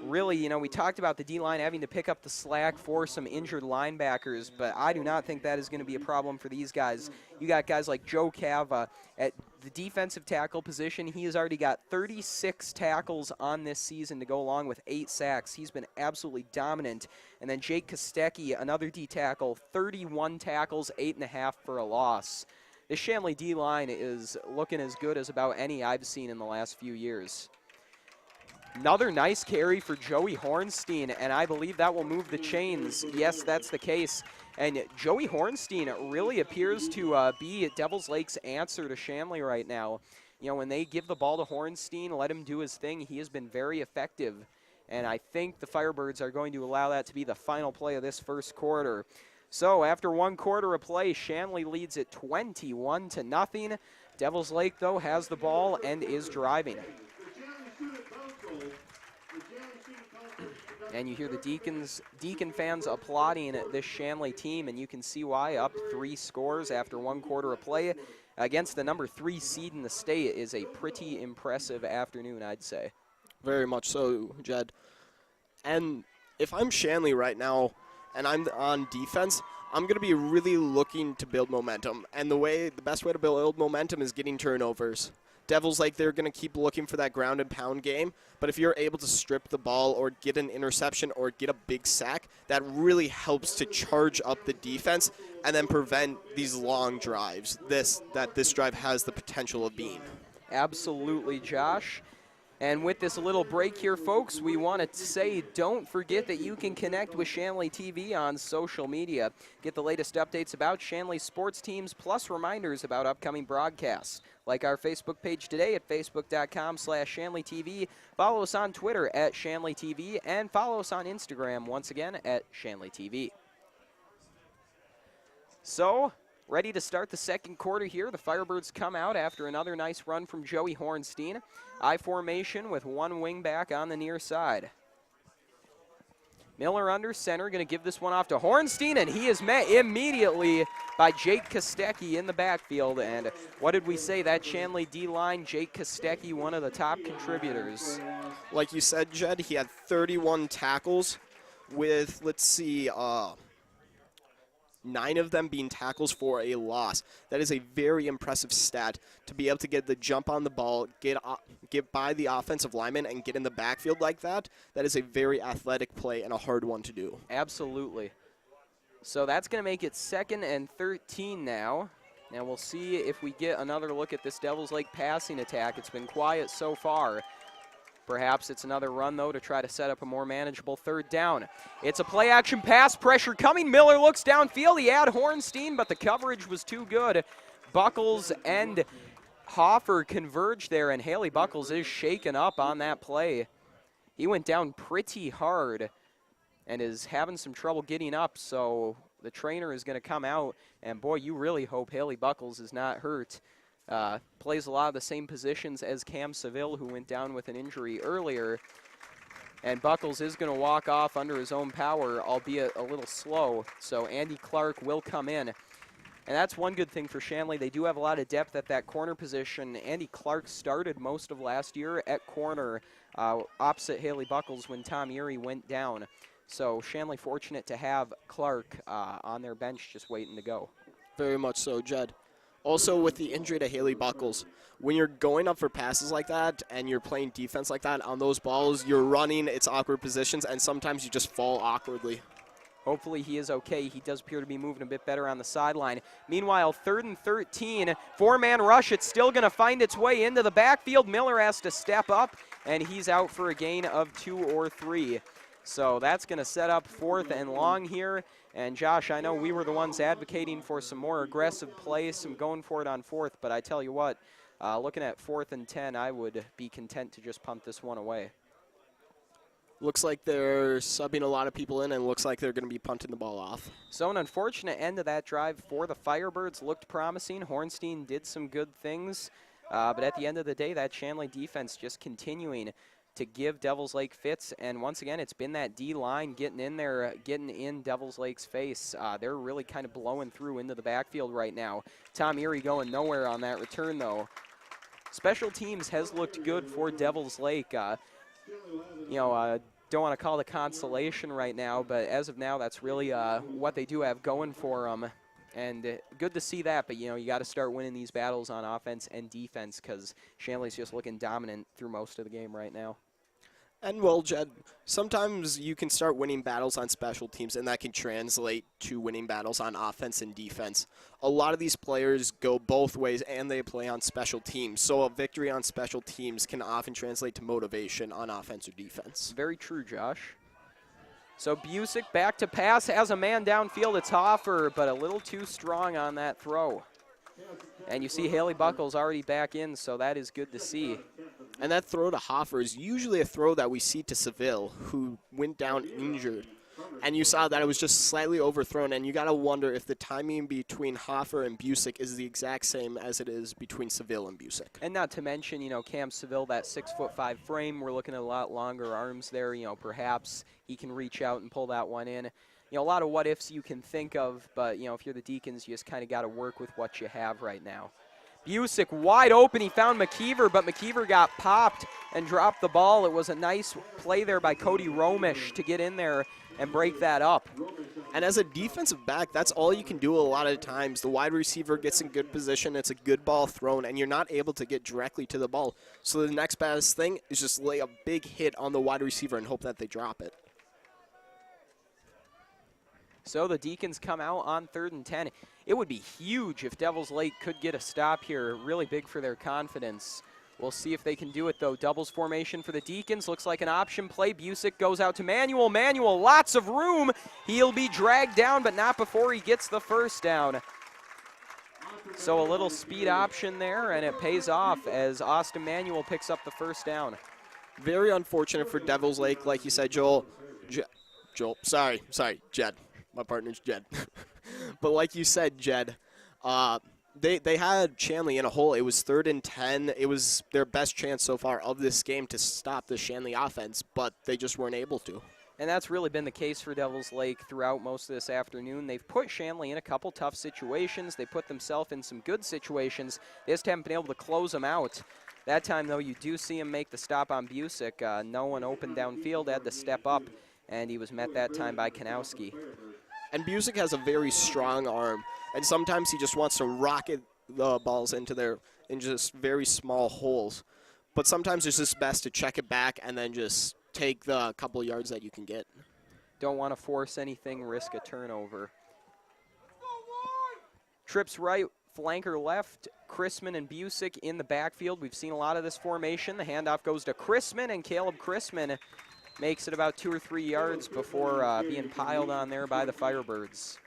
Really, you know, we talked about the D-line having to pick up the slack for some injured linebackers, but I do not think that is going to be a problem for these guys. You got guys like Joe Cava at the defensive tackle position. He has already got 36 tackles on this season to go along with 8 sacks. He's been absolutely dominant. And then Jake Kostecki, another D-tackle, 31 tackles, 8.5 for a loss. The Shanley D-line is looking as good as about any I've seen in the last few years. Another nice carry for Joey Hornstein, and I believe that will move the chains. Yes, that's the case. And Joey Hornstein really appears to be Devils Lake's answer to Shanley right now. You know, when they give the ball to Hornstein, let him do his thing, he has been very effective. And I think the Firebirds are going to allow that to be the final play of this first quarter. So after 1 quarter of play, Shanley leads it 21-0. Devils Lake, though, has the ball and is driving. And you hear the Deacon fans applauding this Shanley team, and you can see why. Up 3 scores after 1 quarter of play against the #3 seed in the state is a pretty impressive afternoon, I'd say. Very much so, Jed. And if I'm Shanley right now, and I'm on defense, I'm going to be really looking to build momentum. And the best way to build momentum is getting turnovers. Devils Lake, they're going to keep looking for that ground and pound game. But if you're able to strip the ball or get an interception or get a big sack, that really helps to charge up the defense and then prevent these long drives that this drive has the potential of being. Absolutely, Josh. And with this little break here, folks, we want to say don't forget that you can connect with Shanley TV on social media. Get the latest updates about Shanley sports teams, plus reminders about upcoming broadcasts. Like our Facebook page today at facebook.com/ShanleyTV. Follow us on Twitter at ShanleyTV, and follow us on Instagram once again at ShanleyTV. So, ready to start the second quarter here. The Firebirds come out after another nice run from Joey Hornstein. I formation with 1 wing back on the near side. Miller under center, going to give this one off to Hornstein, and he is met immediately by Jake Kostecki in the backfield. And what did we say? That Shanley D-line, Jake Kostecki, one of the top contributors. Like you said, Jed, he had 31 tackles with, 9 of them being tackles for a loss. That is a very impressive stat to be able to get the jump on the ball, get by the offensive lineman, and get in the backfield like that. That is a very athletic play and a hard one to do. Absolutely. So that's going to make it 2nd and 13 now. And we'll see if we get another look at this Devils Lake passing attack. It's been quiet so far. Perhaps it's another run, though, to try to set up a more manageable 3rd down. It's a play-action pass, pressure coming. Miller looks downfield. He had Hornstein, but the coverage was too good. Buckles and Hoffer converge there, and Haley Buckles is shaken up on that play. He went down pretty hard and is having some trouble getting up, so the trainer is going to come out, and, boy, you really hope Haley Buckles is not hurt. Plays a lot of the same positions as Cam Seville, who went down with an injury earlier. And Buckles is going to walk off under his own power, albeit a little slow. So Andy Clark will come in. And that's one good thing for Shanley. They do have a lot of depth at that corner position. Andy Clark started most of last year at corner opposite Haley Buckles when Tom Erie went down. So Shanley fortunate to have Clark on their bench just waiting to go. Very much so, Jed. Also, with the injury to Haley Buckles, when you're going up for passes like that and you're playing defense like that on those balls, you're running, it's awkward positions, and sometimes you just fall awkwardly. Hopefully he is okay. He does appear to be moving a bit better on the sideline. Meanwhile, 3rd and 13, 4-man rush. It's still going to find its way into the backfield. Miller has to step up, and he's out for a gain of 2 or 3. So that's going to set up 4th and long here. And Josh, I know we were the ones advocating for some more aggressive play, some going for it on 4th, but I tell you what, looking at 4th and 10, I would be content to just punt this one away. Looks like they're subbing a lot of people in, and looks like they're going to be punting the ball off. So an unfortunate end to that drive for the Firebirds. Looked promising. Hornstein did some good things. But at the end of the day, that Shanley defense just continuing to give Devils Lake fits. And once again, it's been that D-line getting in there, getting in Devils Lake's face. They're really kind of blowing through into the backfield right now. Tom Erie going nowhere on that return, though. Special teams has looked good for Devils Lake. Don't want to call it a consolation right now, but as of now, that's really what they do have going for them. And good to see that, but, you got to start winning these battles on offense and defense because Shanley's just looking dominant through most of the game right now. And, well, Jed, sometimes you can start winning battles on special teams, and that can translate to winning battles on offense and defense. A lot of these players go both ways, and they play on special teams. So a victory on special teams can often translate to motivation on offense or defense. Very true, Josh. So Busick back to pass, has a man downfield. It's Hoffer, but a little too strong on that throw. And you see Haley Buckles already back in, so that is good to see. And that throw to Hoffer is usually a throw that we see to Seville, who went down injured. And you saw that it was just slightly overthrown, and you got to wonder if the timing between Hoffer and Busick is the exact same as it is between Seville and Busick. And not to mention, Cam Seville, that 6'5" frame, we're looking at a lot longer arms there. Perhaps he can reach out and pull that one in. A lot of what ifs you can think of, but, if you're the Deacons, you just kind of got to work with what you have right now. Busick wide open. He found McKeever, but McKeever got popped and dropped the ball. It was a nice play there by Cody Romish to get in there and break that up. And as a defensive back, that's all you can do a lot of times. The wide receiver gets in good position. It's a good ball thrown, and you're not able to get directly to the ball. So the next best thing is just lay a big hit on the wide receiver and hope that they drop it. So the Deacons come out on 3rd and 10. It would be huge if Devils Lake could get a stop here. Really big for their confidence. We'll see if they can do it, though. Doubles formation for the Deacons. Looks like an option play. Busick goes out to Manuel. Manuel, lots of room. He'll be dragged down, but not before he gets the first down. So a little speed option there, and it pays off as Austin Manuel picks up the first down. Very unfortunate for Devils Lake, like you said, Joel. Sorry, Jed. My partner's Jed. But like you said, Jed, they had Shanley in a hole. It was 3rd and 10. It was their best chance so far of this game to stop the Shanley offense, but they just weren't able to. And that's really been the case for Devils Lake throughout most of this afternoon. They've put Shanley in a couple tough situations. They put themselves in some good situations. They just haven't been able to close them out. That time, though, you do see him make the stop on Busick. No one open downfield, had to step up, and he was met that time by Kanowski. And Busick has a very strong arm, and sometimes he just wants to rocket the balls in just very small holes. But sometimes it's just best to check it back and then just take the couple yards that you can get. Don't want to force anything, risk a turnover. Trips right, flanker left, Chrisman and Busick in the backfield. We've seen a lot of this formation. The handoff goes to Chrisman, and Caleb Chrisman makes it about 2 or 3 yards before being piled on there by the Firebirds.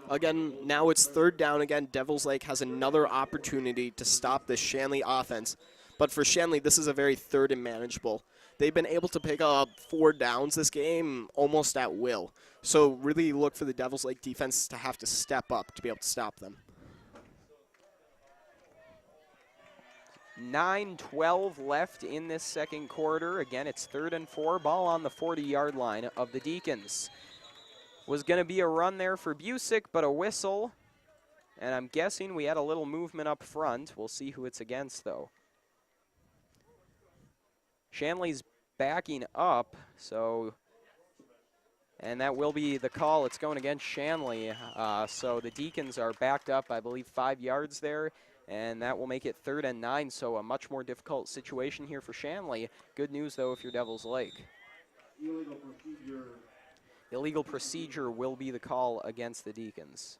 Again, now it's 3rd down again. Devils Lake has another opportunity to stop the Shanley offense. But for Shanley, this is a very 3rd and manageable. They've been able to pick up 4 downs this game almost at will. So really look for the Devils Lake defense to have to step up to be able to stop them. 9:12 left in this second quarter. Again, it's 3rd and 4, ball on the 40-yard line of the Deacons. Was going to be a run there for Busick, but a whistle. And I'm guessing we had a little movement up front. We'll see who it's against, though. Shanley's backing up, and that will be the call. It's going against Shanley. So the Deacons are backed up, I believe, 5 yards there, and that will make it 3rd and 9, so a much more difficult situation here for Shanley. Good news, though, if you're Devils Lake. Illegal procedure will be the call against the Deacons.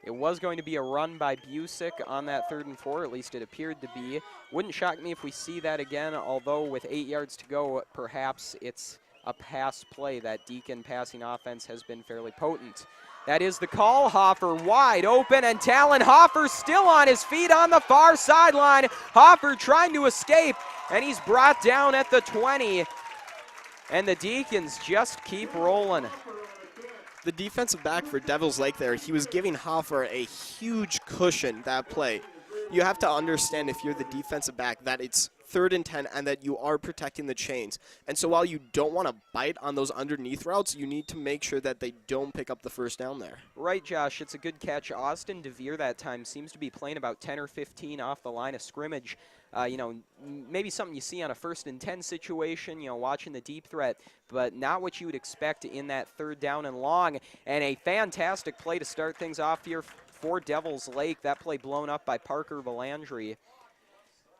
It was going to be a run by Busick on that 3rd and 4, at least it appeared to be. Wouldn't shock me if we see that again, although with 8 yards to go, perhaps it's a pass play. That Deacon passing offense has been fairly potent. That is the call. Hoffer wide open, and Talon Hoffer still on his feet on the far sideline. Hoffer trying to escape, and he's brought down at the 20. And the Deacons just keep rolling. The defensive back for Devils Lake there, he was giving Hoffer a huge cushion that play. You have to understand, if you're the defensive back, that it's 3rd and 10 and that you are protecting the chains. And so while you don't want to bite on those underneath routes, you need to make sure that they don't pick up the first down there. Right, Josh. It's a good catch. Austin DeVere that time seems to be playing about 10 or 15 off the line of scrimmage. Maybe something you see on a 1st and 10 situation, watching the deep threat, but not what you would expect in that 3rd down and long. And a fantastic play to start things off here for Devils Lake. That play blown up by Parker Valandry.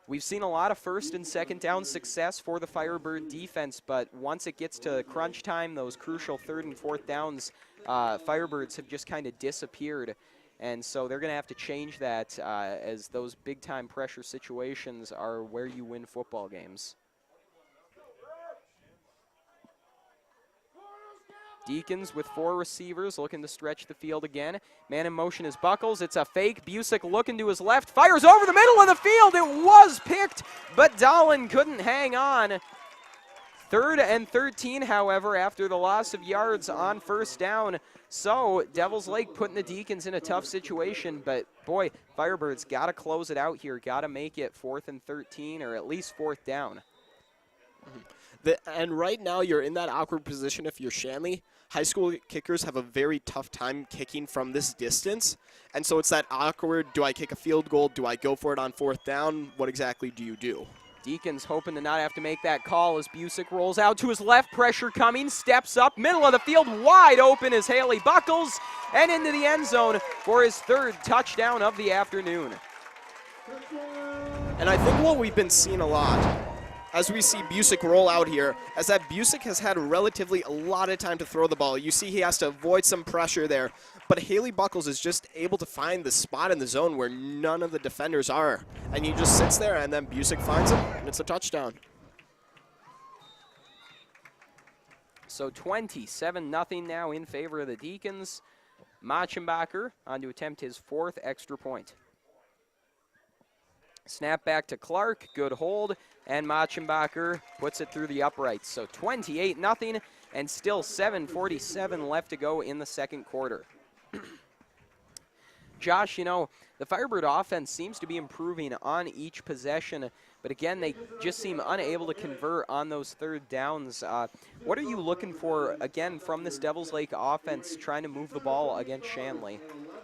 We've seen a lot of 1st and 2nd down success for the Firebird defense, but once it gets to crunch time, those crucial 3rd and 4th downs, Firebirds have just kind of disappeared. And so they're going to have to change that as those big-time pressure situations are where you win football games. Deacons with 4 receivers looking to stretch the field again. Man in motion is Buckles. It's a fake. Busick looking to his left. Fires over the middle of the field. It was picked, but Dolan couldn't hang on. 3rd and 13, however, after the loss of yards on 1st down. So Devils Lake putting the Deacons in a tough situation, but boy, Firebirds got to close it out here, got to make it 4th and 13 or at least 4th down. And right now you're in that awkward position if you're Shanley. High school kickers have a very tough time kicking from this distance, and so it's that awkward, do I kick a field goal, do I go for it on 4th down, what exactly do you do? Deacons hoping to not have to make that call as Busick rolls out to his left, pressure coming, steps up, middle of the field, wide open is Haley Buckles, and into the end zone for his 3rd touchdown of the afternoon. And I think what we've been seeing a lot, as we see Busick roll out here, is that Busick has had relatively a lot of time to throw the ball. You see he has to avoid some pressure there, but Haley Buckles is just able to find the spot in the zone where none of the defenders are. And he just sits there, and then Busick finds him, and it's a touchdown. So 27-0 now in favor of the Deacons. Machenbacher on to attempt his 4th extra point. Snap back to Clark, good hold, and Machenbacher puts it through the uprights. So 28-0, and still 7:47 left to go in the second quarter. Josh, the Firebird offense seems to be improving on each possession, but again, they just seem unable to convert on those 3rd downs. What are you looking for, again, from this Devils Lake offense trying to move the ball against Shanley?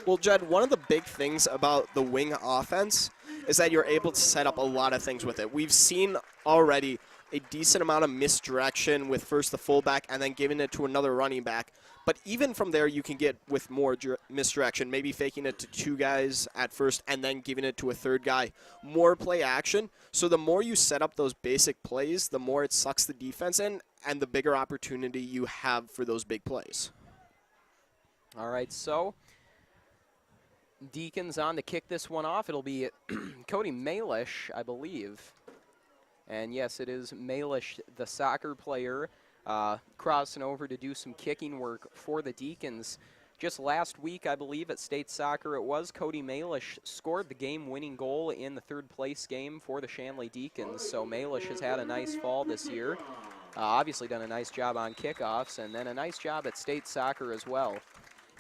Well, Jed, one of the big things about the wing offense is that you're able to set up a lot of things with it. We've seen already a decent amount of misdirection with first the fullback and then giving it to another running back. But even from there, you can get with more misdirection, maybe faking it to 2 guys at first and then giving it to a 3rd guy. More play action. So the more you set up those basic plays, the more it sucks the defense in and the bigger opportunity you have for those big plays. All right, so Deacons on to kick this one off. It'll be Cody Malish, I believe. And yes, it is Malish, the soccer player, crossing over to do some kicking work for the Deacons. Just last week, I believe, at State Soccer it was, Cody Malish scored the game-winning goal in the 3rd place game for the Shanley Deacons. So Malish has had a nice fall this year. Obviously done a nice job on kickoffs, and then a nice job at State Soccer as well.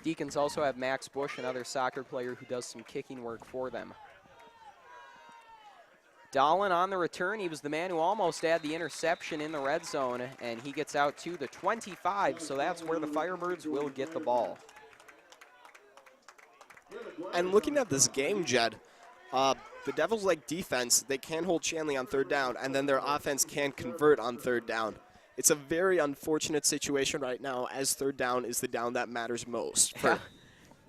Deacons also have Max Bush, another soccer player who does some kicking work for them. Dahlin on the return. He was the man who almost had the interception in the red zone, and he gets out to the 25, so that's where the Firebirds will get the ball. And looking at this game, Jed, the Devils' like defense, they can hold Shanley on third down, and then their offense can convert on third down. It's a very unfortunate situation right now, as third down is the down that matters most.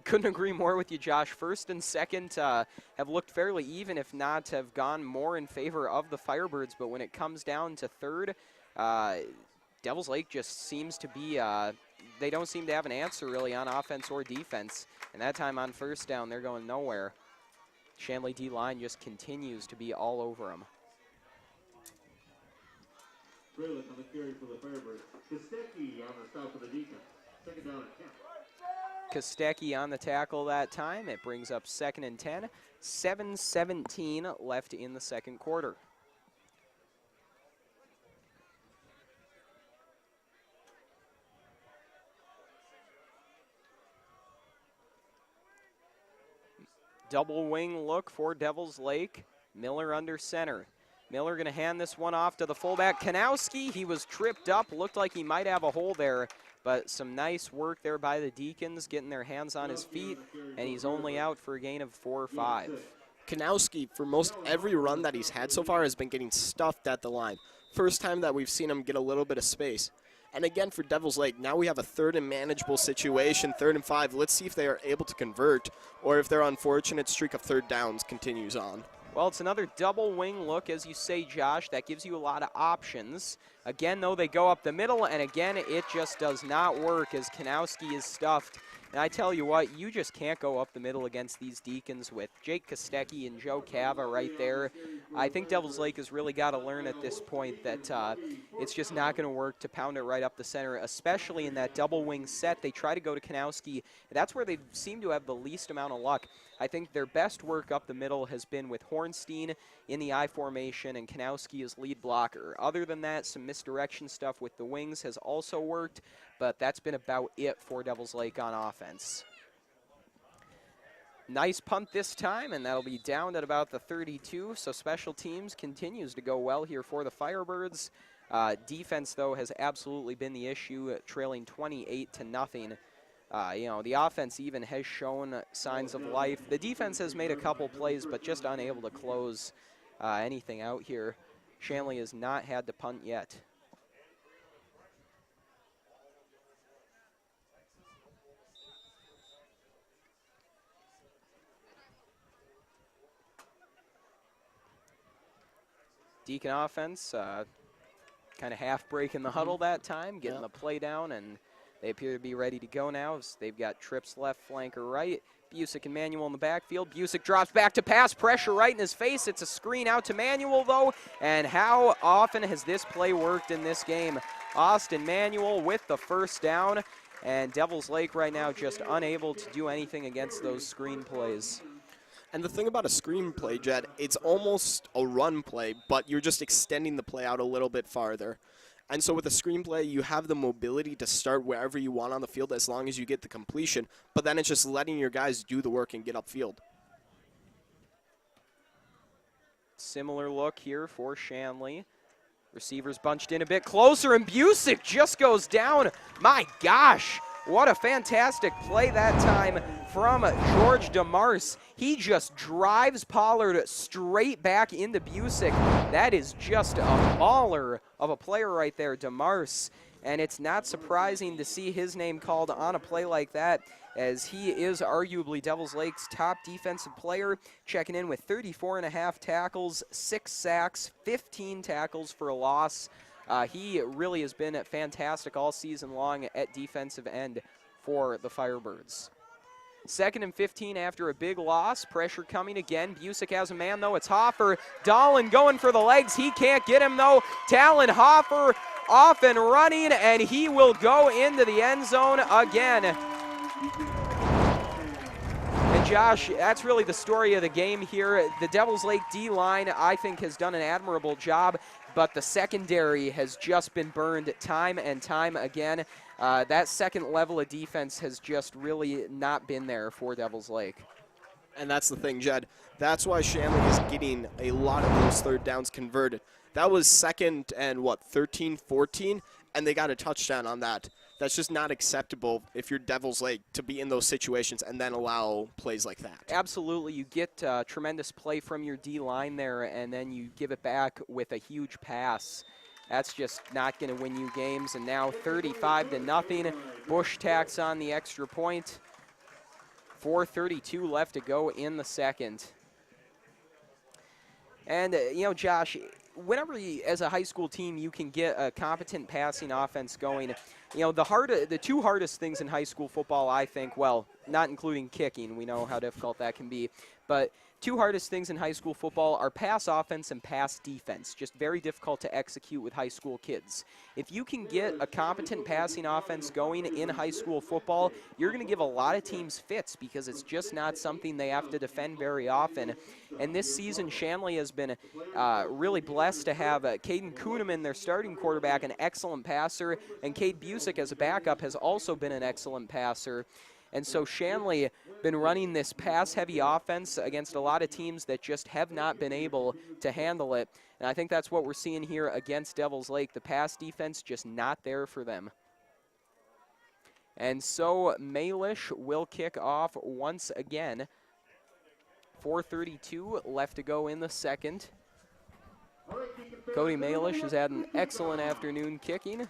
Couldn't agree more with you, Josh. First and second have looked fairly even, if not have gone more in favor of the Firebirds. But when it comes down to third, Devils Lake just seems to be, they don't seem to have an answer really on offense or defense. And that time on first down, they're going nowhere. Shanley D-line just continues to be all over them. On the carry for the Firebirds. Cichy on the stop for the Deacons. Second down and 10. Kostecki on the tackle that time. It brings up 2nd and 10. 7:17 left in the second quarter. Double wing look for Devils Lake. Miller under center. Miller going to hand this one off to the fullback, Kanowski. He was tripped up, looked like he might have a hole there, but some nice work there by the Deacons, getting their hands on his feet, and he's only out for a gain of 4 or 5. Kanowski, for most every run that he's had so far, has been getting stuffed at the line. First time that we've seen him get a little bit of space. And again, for Devils Lake, now we have a third and manageable situation, 3rd and 5. Let's see if they are able to convert, or if their unfortunate streak of third downs continues on. Well, it's another double wing look, as you say, Josh. That gives you a lot of options. Again, though, they go up the middle, and again, it just does not work as Kanowski is stuffed. And I tell you what, you just can't go up the middle against these Deacons with Jake Kostecki and Joe Cava right there. I think Devils Lake has really got to learn at this point that it's just not going to work to pound it right up the center, especially in that double wing set. They try to go to Kanowski. That's where they seem to have the least amount of luck. I think their best work up the middle has been with Hornstein in the I formation and Kanowski as lead blocker. Other than that, some misdirection stuff with the wings has also worked, but that's been about it for Devils Lake on offense. Nice punt this time, and that'll be down at about the 32, so special teams continues to go well here for the Firebirds. Defense, though, has absolutely been the issue, trailing 28-0. The offense even has shown signs of life. The defense has made a couple plays, but just unable to close anything out here. Shanley has not had to punt yet. Deacon offense, kind of half breaking the huddle that time, getting the play down, and they appear to be ready to go now. They've got trips left, flanker right. Busick and Manuel in the backfield. Busick drops back to pass, pressure right in his face. It's a screen out to Manuel, though. And how often has this play worked in this game? Austin Manuel with the first down. And Devils Lake right now just unable to do anything against those screen plays. And the thing about a screen play, Jed, it's almost a run play, but you're just extending the play out a little bit farther. And so with a screenplay, you have the mobility to start wherever you want on the field as long as you get the completion, but then it's just letting your guys do the work and get upfield. Similar look here for Shanley. Receivers bunched in a bit closer, and Busick just goes down. My gosh, what a fantastic play that time from George DeMars. He just drives Pollard straight back into Busick. That is just a baller of a player right there, DeMars. And it's not surprising to see his name called on a play like that, as he is arguably Devils Lake's top defensive player, checking in with 34.5 tackles, 6 sacks, 15 tackles for a loss. He really has been fantastic all season long at defensive end for the Firebirds. 2nd and 15 after a big loss. Pressure coming again. Busick has a man, though. It's Hoffer. Dahlin going for the legs. He can't get him, though. Talon Hoffer off and running, and he will go into the end zone again. And Josh, that's really the story of the game here. The Devils Lake D-line, I think, has done an admirable job but the secondary has just been burned time and time again. That second level of defense has just really not been there for Devils Lake. And that's the thing, Jed. That's why Shanley is getting a lot of those third downs converted. That was second and, 13, 14, and they got a touchdown on that. That's just not acceptable if you're Devils Lake to be in those situations and then allow plays like that. Absolutely. You get tremendous play from your D-line there, and then you give it back with a huge pass. That's just not going to win you games. And now 35-0. Bush tacks on the extra point. 4:32 left to go in the second. And, Josh, whenever as a high school team you can get a competent passing offense going, the two hardest things in high school football, I think, well, not including kicking, we know how difficult that can be, but two hardest things in high school football are pass offense and pass defense, just very difficult to execute with high school kids. If you can get a competent passing offense going in high school football, you're going to give a lot of teams fits because it's just not something they have to defend very often. And this season, Shanley has been really blessed to have Caden Kuhneman, their starting quarterback, an excellent passer, and Cade Busick as a backup has also been an excellent passer. And so Shanley been running this pass-heavy offense against a lot of teams that just have not been able to handle it. And I think that's what we're seeing here against Devils Lake. The pass defense just not there for them. And so Malish will kick off once again. 4:32 left to go in the second. Cody Malish has had an excellent afternoon kicking.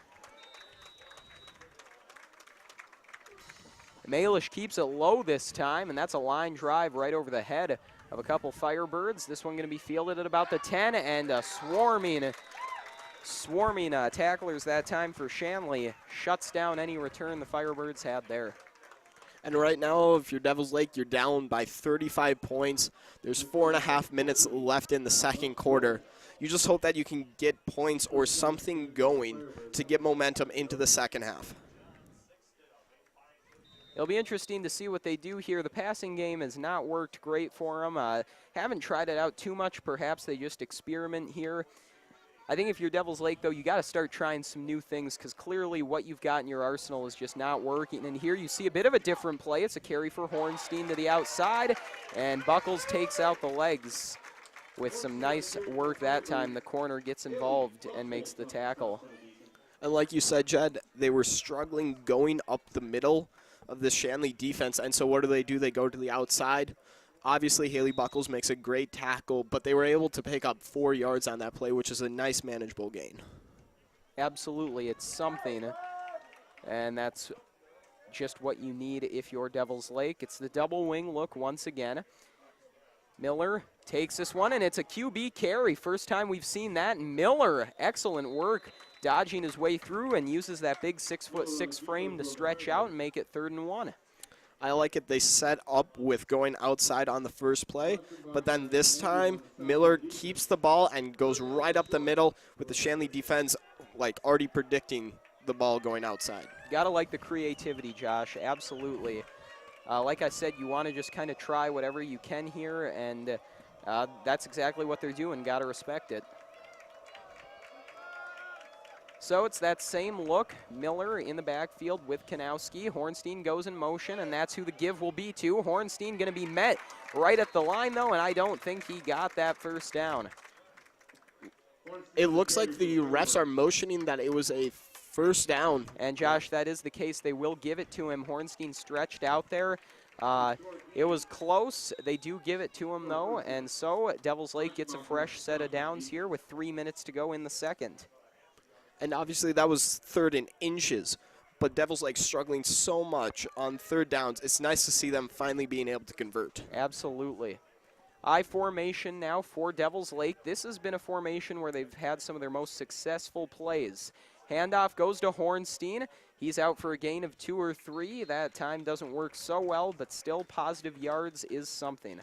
Malish keeps it low this time, and that's a line drive right over the head of a couple Firebirds. This one going to be fielded at about the 10, and swarming tacklers that time for Shanley shuts down any return the Firebirds had there. And right now, if you're Devils Lake, you're down by 35 points. There's 4.5 minutes left in the second quarter. You just hope that you can get points or something going to get momentum into the second half. It'll be interesting to see what they do here. The passing game has not worked great for them. Haven't tried it out too much. Perhaps they just experiment here. I think if you're Devils Lake, though, you got to start trying some new things because clearly what you've got in your arsenal is just not working. And here you see a bit of a different play. It's a carry for Hornstein to the outside, and Buckles takes out the legs with some nice work that time. The corner gets involved and makes the tackle. And like you said, Jed, they were struggling going up the middle of the Shanley defense, and so what do? They go to the outside. Obviously, Haley Buckles makes a great tackle, but they were able to pick up 4 yards on that play, which is a nice manageable gain. Absolutely, it's something, and that's just what you need if you're Devils Lake. It's the double wing look once again. Miller takes this one, and it's a QB carry. First time we've seen that, and Miller, excellent work, dodging his way through and uses that big 6'6" frame to stretch out and make it 3rd and 1. I like it. They set up with going outside on the first play, but then this time Miller keeps the ball and goes right up the middle with the Shanley defense already predicting the ball going outside. Gotta like the creativity, Josh, absolutely. Like I said, you want to just kind of try whatever you can here, and that's exactly what they're doing. Gotta respect it. So it's that same look. Miller in the backfield with Kanowski. Hornstein goes in motion, and that's who the give will be to. Hornstein going to be met right at the line, though, and I don't think he got that first down. It looks like the refs are motioning that it was a first down. And, Josh, that is the case. They will give it to him. Hornstein stretched out there. It was close. They do give it to him, though, and so Devils Lake gets a fresh set of downs here with 3 minutes to go in the second. And obviously that was 3rd and inches, but Devils Lake struggling so much on 3rd downs. It's nice to see them finally being able to convert. Absolutely. I formation now for Devils Lake. This has been a formation where they've had some of their most successful plays. Handoff goes to Hornstein. He's out for a gain of 2 or 3. That time doesn't work so well, but still positive yards is something.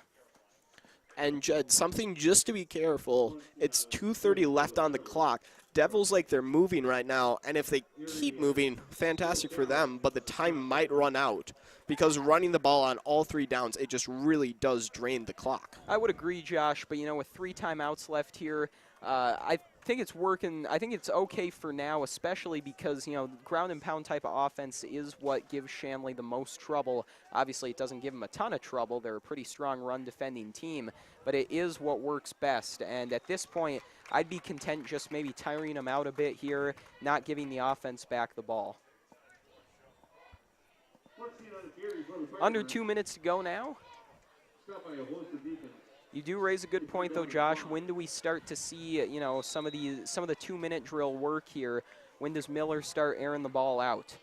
And Jed, something just to be careful. It's 2:30 left on the clock. Devils Lake, they're moving right now, and if they keep moving, fantastic for them, but the time might run out because running the ball on all 3 downs, it just really does drain the clock. I would agree, Josh, but with 3 timeouts left here, I think it's working. I think it's okay for now, especially because, ground and pound type of offense is what gives Shanley the most trouble. Obviously, it doesn't give them a ton of trouble. They're a pretty strong run defending team, but it is what works best. And at this point, I'd be content just maybe tiring them out a bit here, not giving the offense back the ball. Under 2 minutes to go now. You do raise a good point, though, Josh. When do we start to see, some of the 2-minute drill work here? When does Miller start airing the ball out?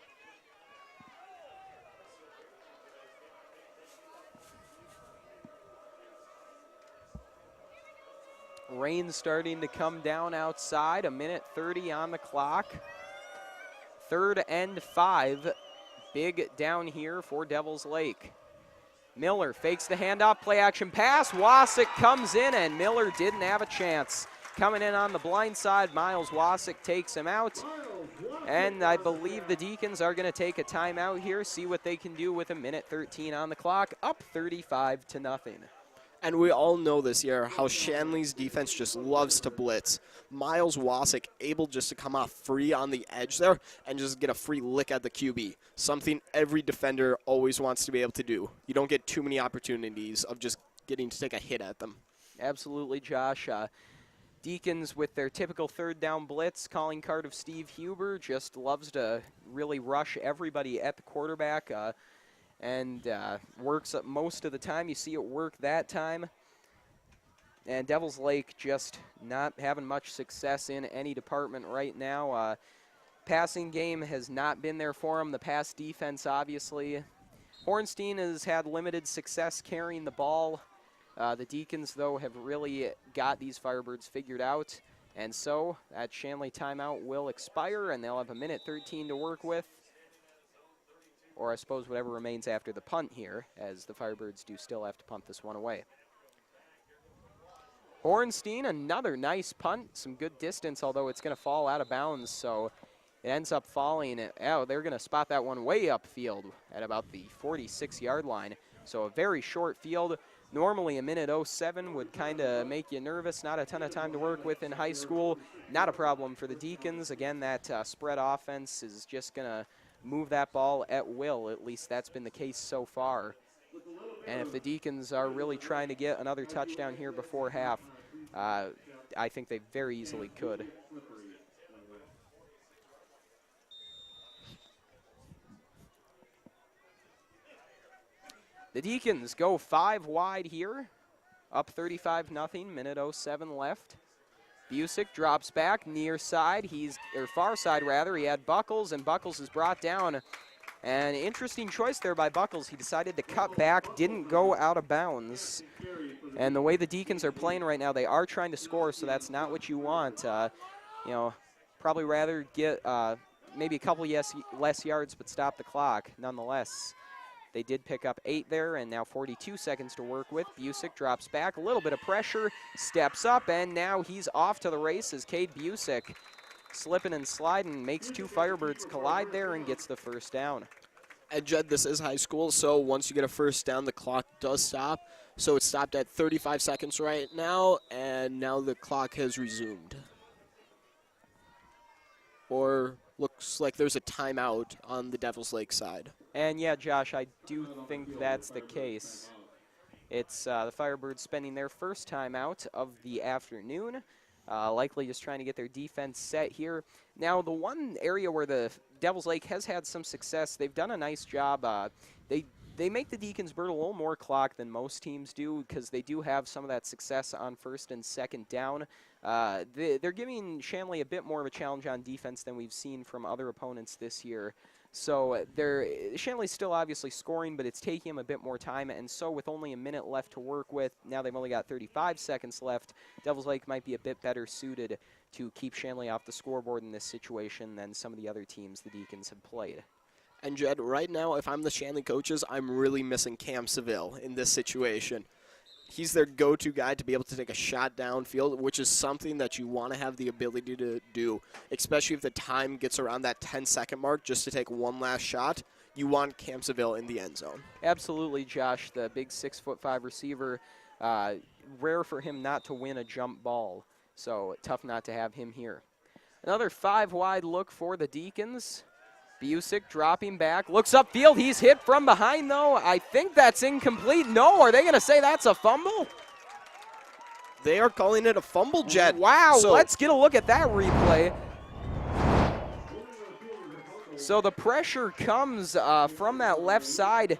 Rain starting to come down outside. 1:30 on the clock. 3rd and 5. Big down here for Devils Lake. Miller fakes the handoff, play action pass. Wasik comes in, and Miller didn't have a chance. Coming in on the blind side, Miles Wasik takes him out. And I believe the Deacons are going to take a timeout here, see what they can do with 1:13 on the clock, up 35-0. And we all know this year how Shanley's defense just loves to blitz. Miles Wasik able just to come off free on the edge there and just get a free lick at the QB, something every defender always wants to be able to do. You don't get too many opportunities of just getting to take a hit at them. Absolutely, Josh. Deacons with their typical 3rd down blitz, calling card of Steve Huber, just loves to really rush everybody at the quarterback. And works up most of the time. You see it work that time. And Devils Lake just not having much success in any department right now. Passing game has not been there for them. The pass defense, obviously. Hornstein has had limited success carrying the ball. The Deacons, though, have really got these Firebirds figured out. And so that Shanley timeout will expire, and they'll have 1:13 to work with. Or I suppose whatever remains after the punt here, as the Firebirds do still have to punt this one away. Hornstein, another nice punt, some good distance, although it's going to fall out of bounds, so it ends up falling. Oh, they're going to spot that one way upfield at about the 46-yard line. So a very short field. Normally a 1:07 would kind of make you nervous, not a ton of time to work with in high school. Not a problem for the Deacons. Again, that spread offense is just going to move that ball at will. At least that's been the case so far. And if the Deacons are really trying to get another touchdown here before half, I think they very easily could. The Deacons go 5 wide here, up 35-0, 1:07 left. Busick drops back near side. Far side rather. He had Buckles, and Buckles is brought down. An interesting choice there by Buckles. He decided to cut back, didn't go out of bounds. And the way the Deacons are playing right now, they are trying to score, so that's not what you want. Probably rather get maybe a couple less yards, but stop the clock nonetheless. They did pick up 8 there, and now 42 seconds to work with. Busick drops back, a little bit of pressure, steps up, and now he's off to the races. Cade Busick slipping and sliding, makes 2 Firebirds collide there and gets the first down. And Jed, this is high school, so once you get a first down, the clock does stop. So it's stopped at 35 seconds right now, and now the clock has resumed. Or looks like there's a timeout on the Devils Lake side. And yeah, Josh, I do think that's the case. It's the Firebirds spending their first timeout of the afternoon. Likely just trying to get their defense set here. Now, the one area where the Devils Lake has had some success, they've done a nice job. They make the Deacons burn a little more clock than most teams do because they do have some of that success on 1st and 2nd down. They're giving Shanley a bit more of a challenge on defense than we've seen from other opponents this year. So Shanley's still obviously scoring, but it's taking them a bit more time. And so with only a minute left to work with, now they've only got 35 seconds left, Devils Lake might be a bit better suited to keep Shanley off the scoreboard in this situation than some of the other teams the Deacons have played. And Jed, right now, if I'm the Shanley coaches, I'm really missing Cam Seville in this situation. He's their go-to guy to be able to take a shot downfield, which is something that you want to have the ability to do, especially if the time gets around that 10-second mark just to take one last shot. You want Cam Seville in the end zone. Absolutely, Josh, the big 6'5" receiver. Rare for him not to win a jump ball. So tough not to have him here. Another 5-wide look for the Deacons. Busick dropping back, looks upfield. He's hit from behind, though. I think that's incomplete. No, are they going to say that's a fumble? They are calling it a fumble, Jet. Wow, So let's get a look at that replay. So the pressure comes from that left side.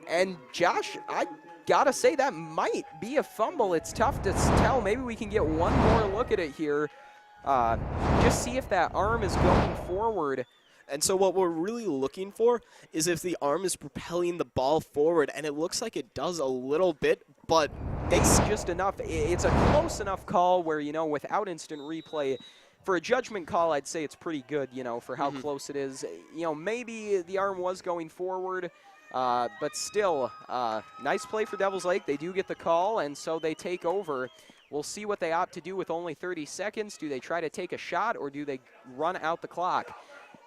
And Josh, I gotta say that might be a fumble. It's tough to tell. Maybe we can get one more look at it here. Just see if that arm is going forward. And so what we're really looking for is if the arm is propelling the ball forward, and it looks like it does a little bit, but it's just enough. It's a close enough call where, you know, without instant replay, for a judgment call, I'd say it's pretty good, you know, for how close it is. You know, maybe the arm was going forward, but still, nice play for Devils Lake. They do get the call, and so they take over. We'll see what they opt to do with only 30 seconds. Do they try to take a shot, or do they run out the clock?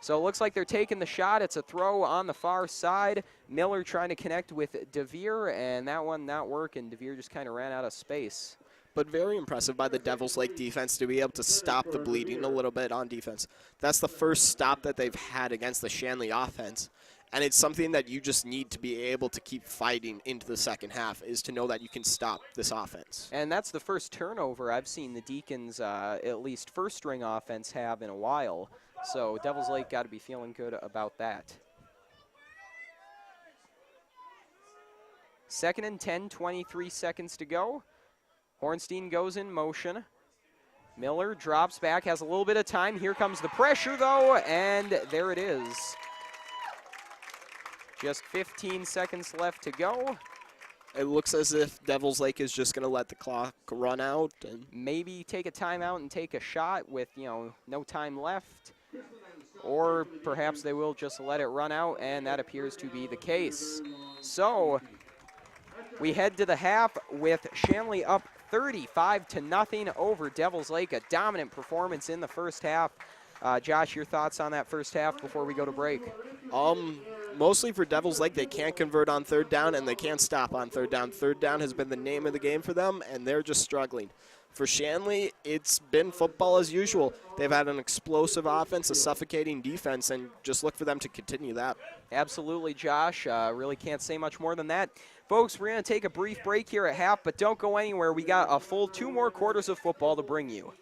So it looks like they're taking the shot. It's a throw on the far side. Miller trying to connect with DeVere, and that one not working. DeVere just kind of ran out of space. But very impressive by the Devils Lake defense to be able to stop the bleeding a little bit on defense. That's the first stop that they've had against the Shanley offense. And it's something that you just need to be able to keep fighting into the second half, is to know that you can stop this offense. And that's the first turnover I've seen the Deacons, at least first-string offense, have in a while. So Devils Lake got to be feeling good about that. 2nd and 10, 23 seconds to go. Hornstein goes in motion. Miller drops back, has a little bit of time. Here comes the pressure, though, and there it is. Just 15 seconds left to go. It looks as if Devils Lake is just going to let the clock run out. And maybe take a timeout and take a shot with, you know, no time left. Or perhaps they will just let it run out, and that appears to be the case. So we head to the half with Shanley up 35-0 over Devils Lake. A dominant performance in the first half. Josh, your thoughts on that first half before we go to break? Mostly for Devils Lake, they can't convert on third down, and they can't stop on third down. Third down has been the name of the game for them, and they're just struggling. For Shanley, it's been football as usual. They've had an explosive offense, a suffocating defense, and just look for them to continue that. Absolutely, Josh. Really can't say much more than that. Folks, we're going to take a brief break here at half, but don't go anywhere. We got a full 2 more quarters of football to bring you.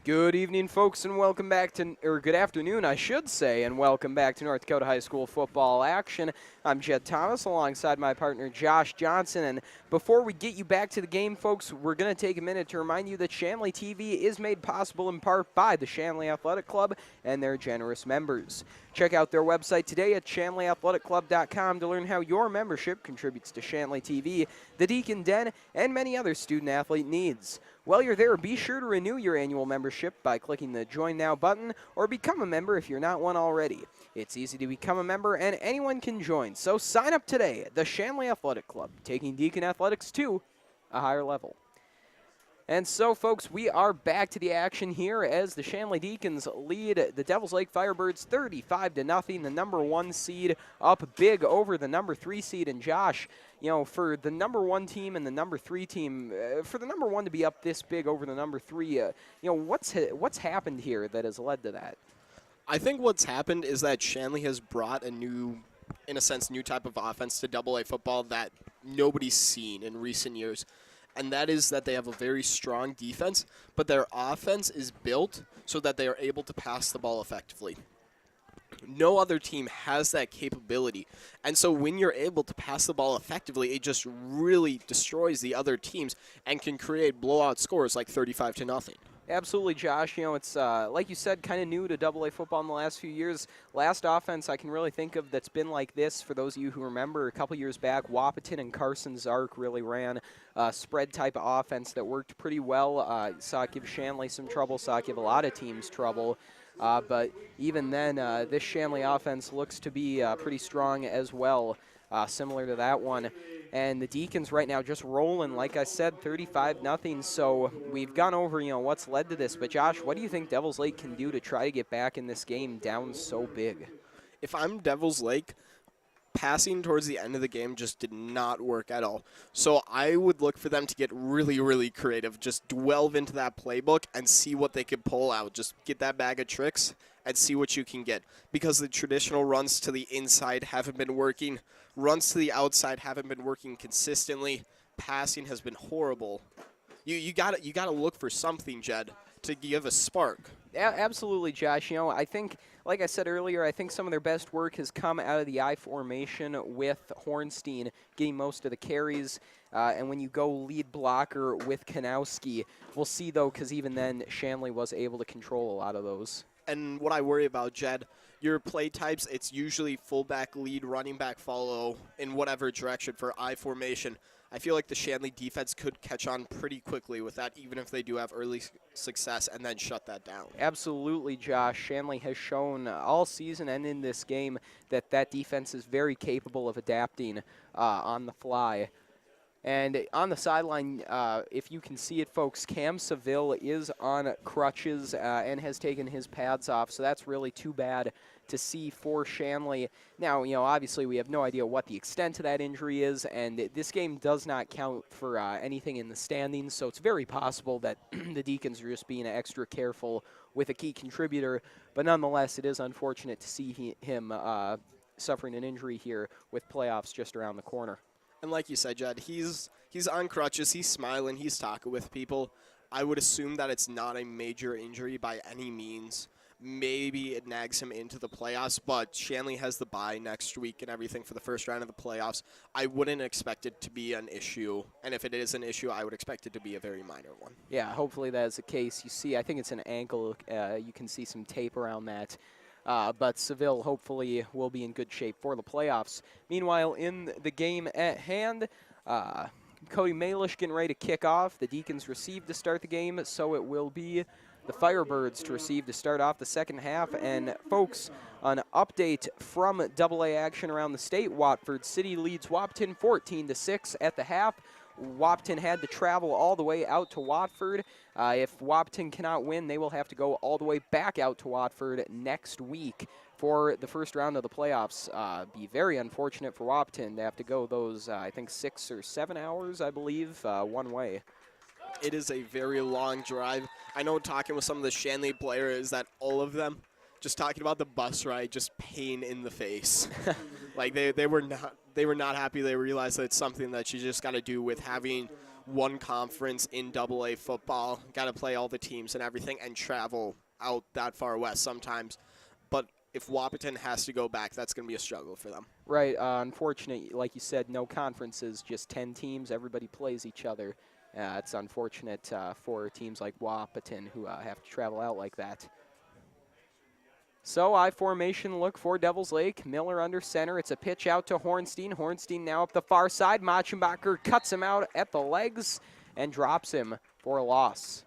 Good evening, folks, and welcome back to, or good afternoon, I should say, and welcome back to North Dakota High School football action. I'm Jed Thomas alongside my partner Josh Johnson, and before we get you back to the game, folks, we're going to take a minute to remind you that Shanley TV is made possible in part by the Shanley Athletic Club and their generous members. Check out their website today at shanleyathleticClub.com to learn how your membership contributes to Shanley TV, the Deacon Den, and many other student-athlete needs. While you're there, be sure to renew your annual membership by clicking the Join Now button or become a member if you're not one already. It's easy to become a member and anyone can join, so sign up today. The Shanley Athletic Club, taking Deacon athletics to a higher level. And so, folks, we are back to the action here as the Shanley Deacons lead the Devils Lake Firebirds 35-0. The number 1 seed up big over the number 3 seed. And Josh, you know, for the number 1 team and the number 3 team, for the number 1 to be up this big over the number 3, you know, what's happened here that has led to that? I think what's happened is that Shanley has brought a new, in a sense, new type of offense to AA football that nobody's seen in recent years. And that is that they have a very strong defense, but their offense is built so that they are able to pass the ball effectively. No other team has that capability. And so when you're able to pass the ball effectively, it just really destroys the other teams and can create blowout scores like 35-0. Absolutely, Josh. You know, it's, like you said, kind of new to AA football in the last few years. Last offense I can really think of that's been like this, for those of you who remember, a couple years back, Wahpeton and Carson Zark really ran a spread-type of offense that worked pretty well. Saw it give Shanley some trouble, saw it give a lot of teams trouble. But even then, this Shanley offense looks to be pretty strong as well, similar to that one. And the Deacons right now just rolling, like I said, 35-0. So we've gone over, you know, what's led to this. But Josh, what do you think Devils Lake can do to try to get back in this game down so big? If I'm Devils Lake, passing towards the end of the game just did not work at all. So I would look for them to get really, really creative. Just delve into that playbook and see what they could pull out. Just get that bag of tricks and see what you can get. Because the traditional runs to the inside haven't been working. Runs to the outside haven't been working consistently. Passing has been horrible. You gotta look for something, Jed, to give a spark. Absolutely, Josh. You know, I think, like I said earlier, I think some of their best work has come out of the I formation with Hornstein getting most of the carries. And when you go lead blocker with Kanowski, we'll see, though, because even then, Shanley was able to control a lot of those. And what I worry about, Jed, your play types, it's usually fullback lead, running back follow in whatever direction for I formation. I feel like the Shanley defense could catch on pretty quickly with that, even if they do have early success, and then shut that down. Absolutely, Josh. Shanley has shown all season and in this game that that defense is very capable of adapting on the fly. And on the sideline, if you can see it, folks, Cam Seville is on crutches and has taken his pads off, so that's really too bad to see for Shanley. Now, you know, obviously we have no idea what the extent of that injury is, and this game does not count for anything in the standings, so it's very possible that the Deacons are just being extra careful with a key contributor, but nonetheless, it is unfortunate to see him suffering an injury here with playoffs just around the corner. And like you said, Jed, he's on crutches, he's smiling, he's talking with people. I would assume that it's not a major injury by any means. Maybe it nags him into the playoffs, but Shanley has the bye next week and everything for the first round of the playoffs. I wouldn't expect it to be an issue, and if it is an issue, I would expect it to be a very minor one. Yeah, hopefully that is the case. You see, I think it's an ankle. You can see some tape around that. But Seville hopefully will be in good shape for the playoffs. Meanwhile, in the game at hand, Cody Malish getting ready to kick off. The Deacons receive to start the game, so it will be the Firebirds to receive to start off the second half. And, folks, an update from AA action around the state. Watford City leads Wahpeton 14-6 at the half. Wahpeton had to travel all the way out to Watford. If Wahpeton cannot win, they will have to go all the way back out to Watford next week for the first round of the playoffs. Be very unfortunate for Wahpeton to have to go those, I think, 6 or 7 hours, I believe, one way. It is a very long drive. I know talking with some of the Shanley players that all of them, just talking about the bus ride, just pain in the face. Like they were not happy. They realized that it's something that you just got to do with having one conference in AA football. Got to play all the teams and everything and travel out that far west sometimes. But if Wahpeton has to go back, that's going to be a struggle for them. Right. Unfortunate, like you said, no conferences, just 10 teams. Everybody plays each other. It's unfortunate for teams like Wahpeton who have to travel out like that. So I formation look for Devils Lake. Miller under center. It's a pitch out to Hornstein. Hornstein now up the far side. Machenbacher cuts him out at the legs and drops him for a loss.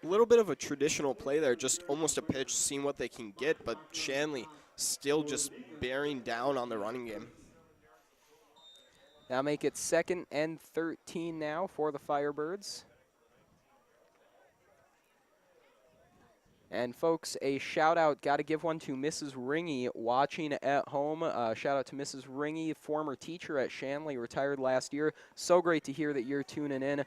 A little bit of a traditional play there, just almost a pitch, seeing what they can get, but Shanley still just bearing down on the running game. That'll make it 2nd and 13 now for the Firebirds. And folks, a shout out, got to give one to Mrs. Ringy watching at home. Shout out to Mrs. Ringy, former teacher at Shanley, retired last year. So great to hear that you're tuning in.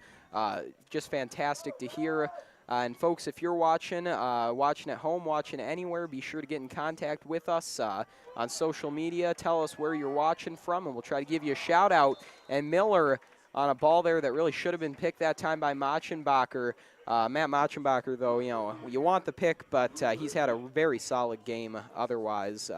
Just fantastic to hear. And folks, if you're watching at home, watching anywhere, be sure to get in contact with us on social media. Tell us where you're watching from, and we'll try to give you a shout out. And Miller on a ball there that really should have been picked that time by Machenbacher. Matt Machenbacher, though, you want the pick, but he's had a very solid game otherwise.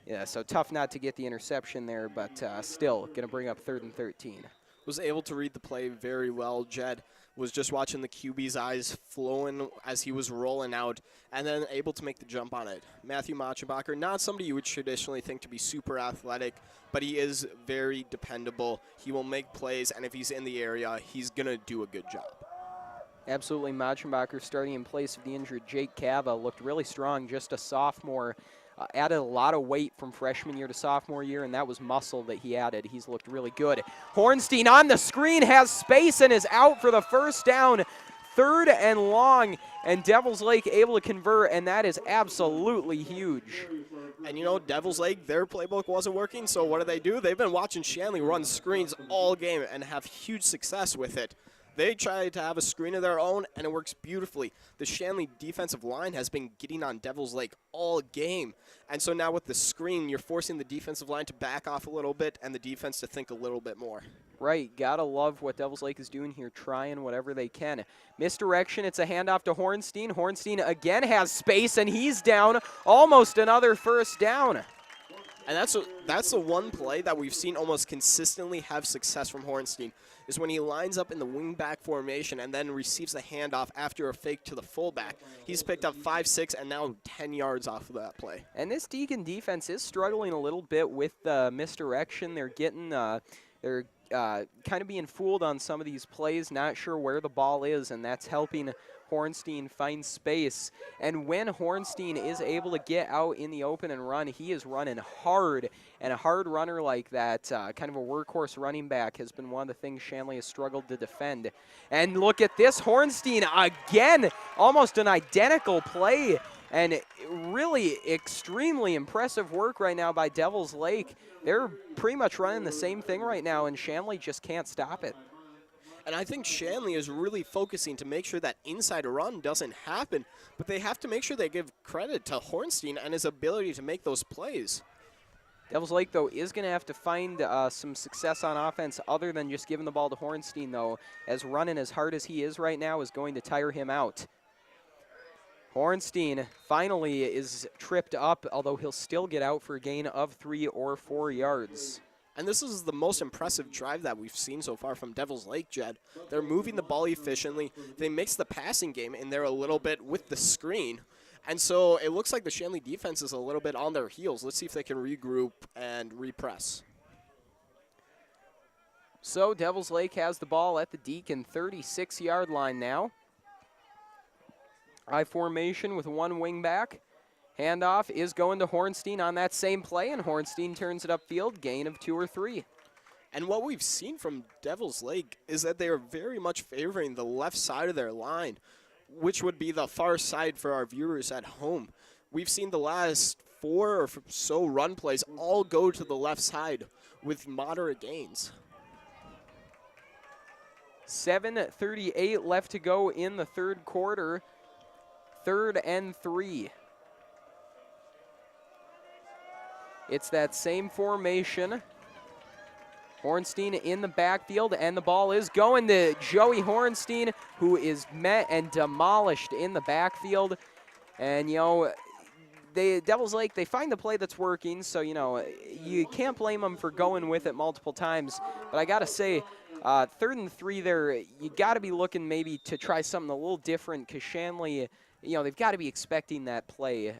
Yeah, so tough not to get the interception there, but still going to bring up 3rd and 13. Was able to read the play very well. Jed was just watching the QB's eyes flowing as he was rolling out and then able to make the jump on it. Matthew Machenbacher, not somebody you would traditionally think to be super athletic, but he is very dependable. He will make plays, and if he's in the area, he's going to do a good job. Absolutely. Machenbacher starting in place of the injured Jake Cava looked really strong, just a sophomore. Added a lot of weight from freshman year to sophomore year, and that was muscle that he added. He's looked really good. Hornstein on the screen, has space and is out for the first down. 3rd and long, and Devils Lake able to convert, and that is absolutely huge. And Devils Lake, their playbook wasn't working, so what do? They've been watching Shanley run screens all game and have huge success with it. They try to have a screen of their own, and it works beautifully. The Shanley defensive line has been getting on Devils Lake all game. And so now with the screen, you're forcing the defensive line to back off a little bit and the defense to think a little bit more. Right. Got to love what Devils Lake is doing here, trying whatever they can. Misdirection. It's a handoff to Hornstein. Hornstein again has space, and he's down. Almost another first down. And that's the one play that we've seen almost consistently have success from Hornstein, is when he lines up in the wing-back formation and then receives the handoff after a fake to the fullback. He's picked up 5, 6, and now 10 yards off of that play. And this Deacon defense is struggling a little bit with the misdirection. They're getting, they're kind of being fooled on some of these plays, not sure where the ball is, and that's helping Hornstein find space. And when Hornstein is able to get out in the open and run, he is running hard. And a hard runner like that, kind of a workhorse running back, has been one of the things Shanley has struggled to defend. And look at this, Hornstein again, almost an identical play. And really extremely impressive work right now by Devils Lake. They're pretty much running the same thing right now, and Shanley just can't stop it. And I think Shanley is really focusing to make sure that inside run doesn't happen, but they have to make sure they give credit to Hornstein and his ability to make those plays. Devils Lake, though, is going to have to find some success on offense other than just giving the ball to Hornstein, though, as running as hard as he is right now is going to tire him out. Hornstein finally is tripped up, although he'll still get out for a gain of 3 or 4 yards. And this is the most impressive drive that we've seen so far from Devils Lake, Jed. They're moving the ball efficiently. They mix the passing game in there a little bit with the screen. And so it looks like the Shanley defense is a little bit on their heels. Let's see if they can regroup and repress. So Devils Lake has the ball at the Deacon 36-yard line now. I formation with one wing back. Handoff is going to Hornstein on that same play, and Hornstein turns it upfield, gain of 2 or 3. And what we've seen from Devils Lake is that they are very much favoring the left side of their line, which would be the far side for our viewers at home. We've seen the last 4 or so run plays all go to the left side with moderate gains. 7:38 left to go in the third quarter. 3rd and 3. It's that same formation. Hornstein in the backfield, and the ball is going to Joey Hornstein, who is met and demolished in the backfield. And, you know, Devils Lake, they find the play that's working, so, you know, you can't blame them for going with it multiple times. But I got to say, 3rd and 3 there, you got to be looking maybe to try something a little different, because Shanley, you know, they've got to be expecting that play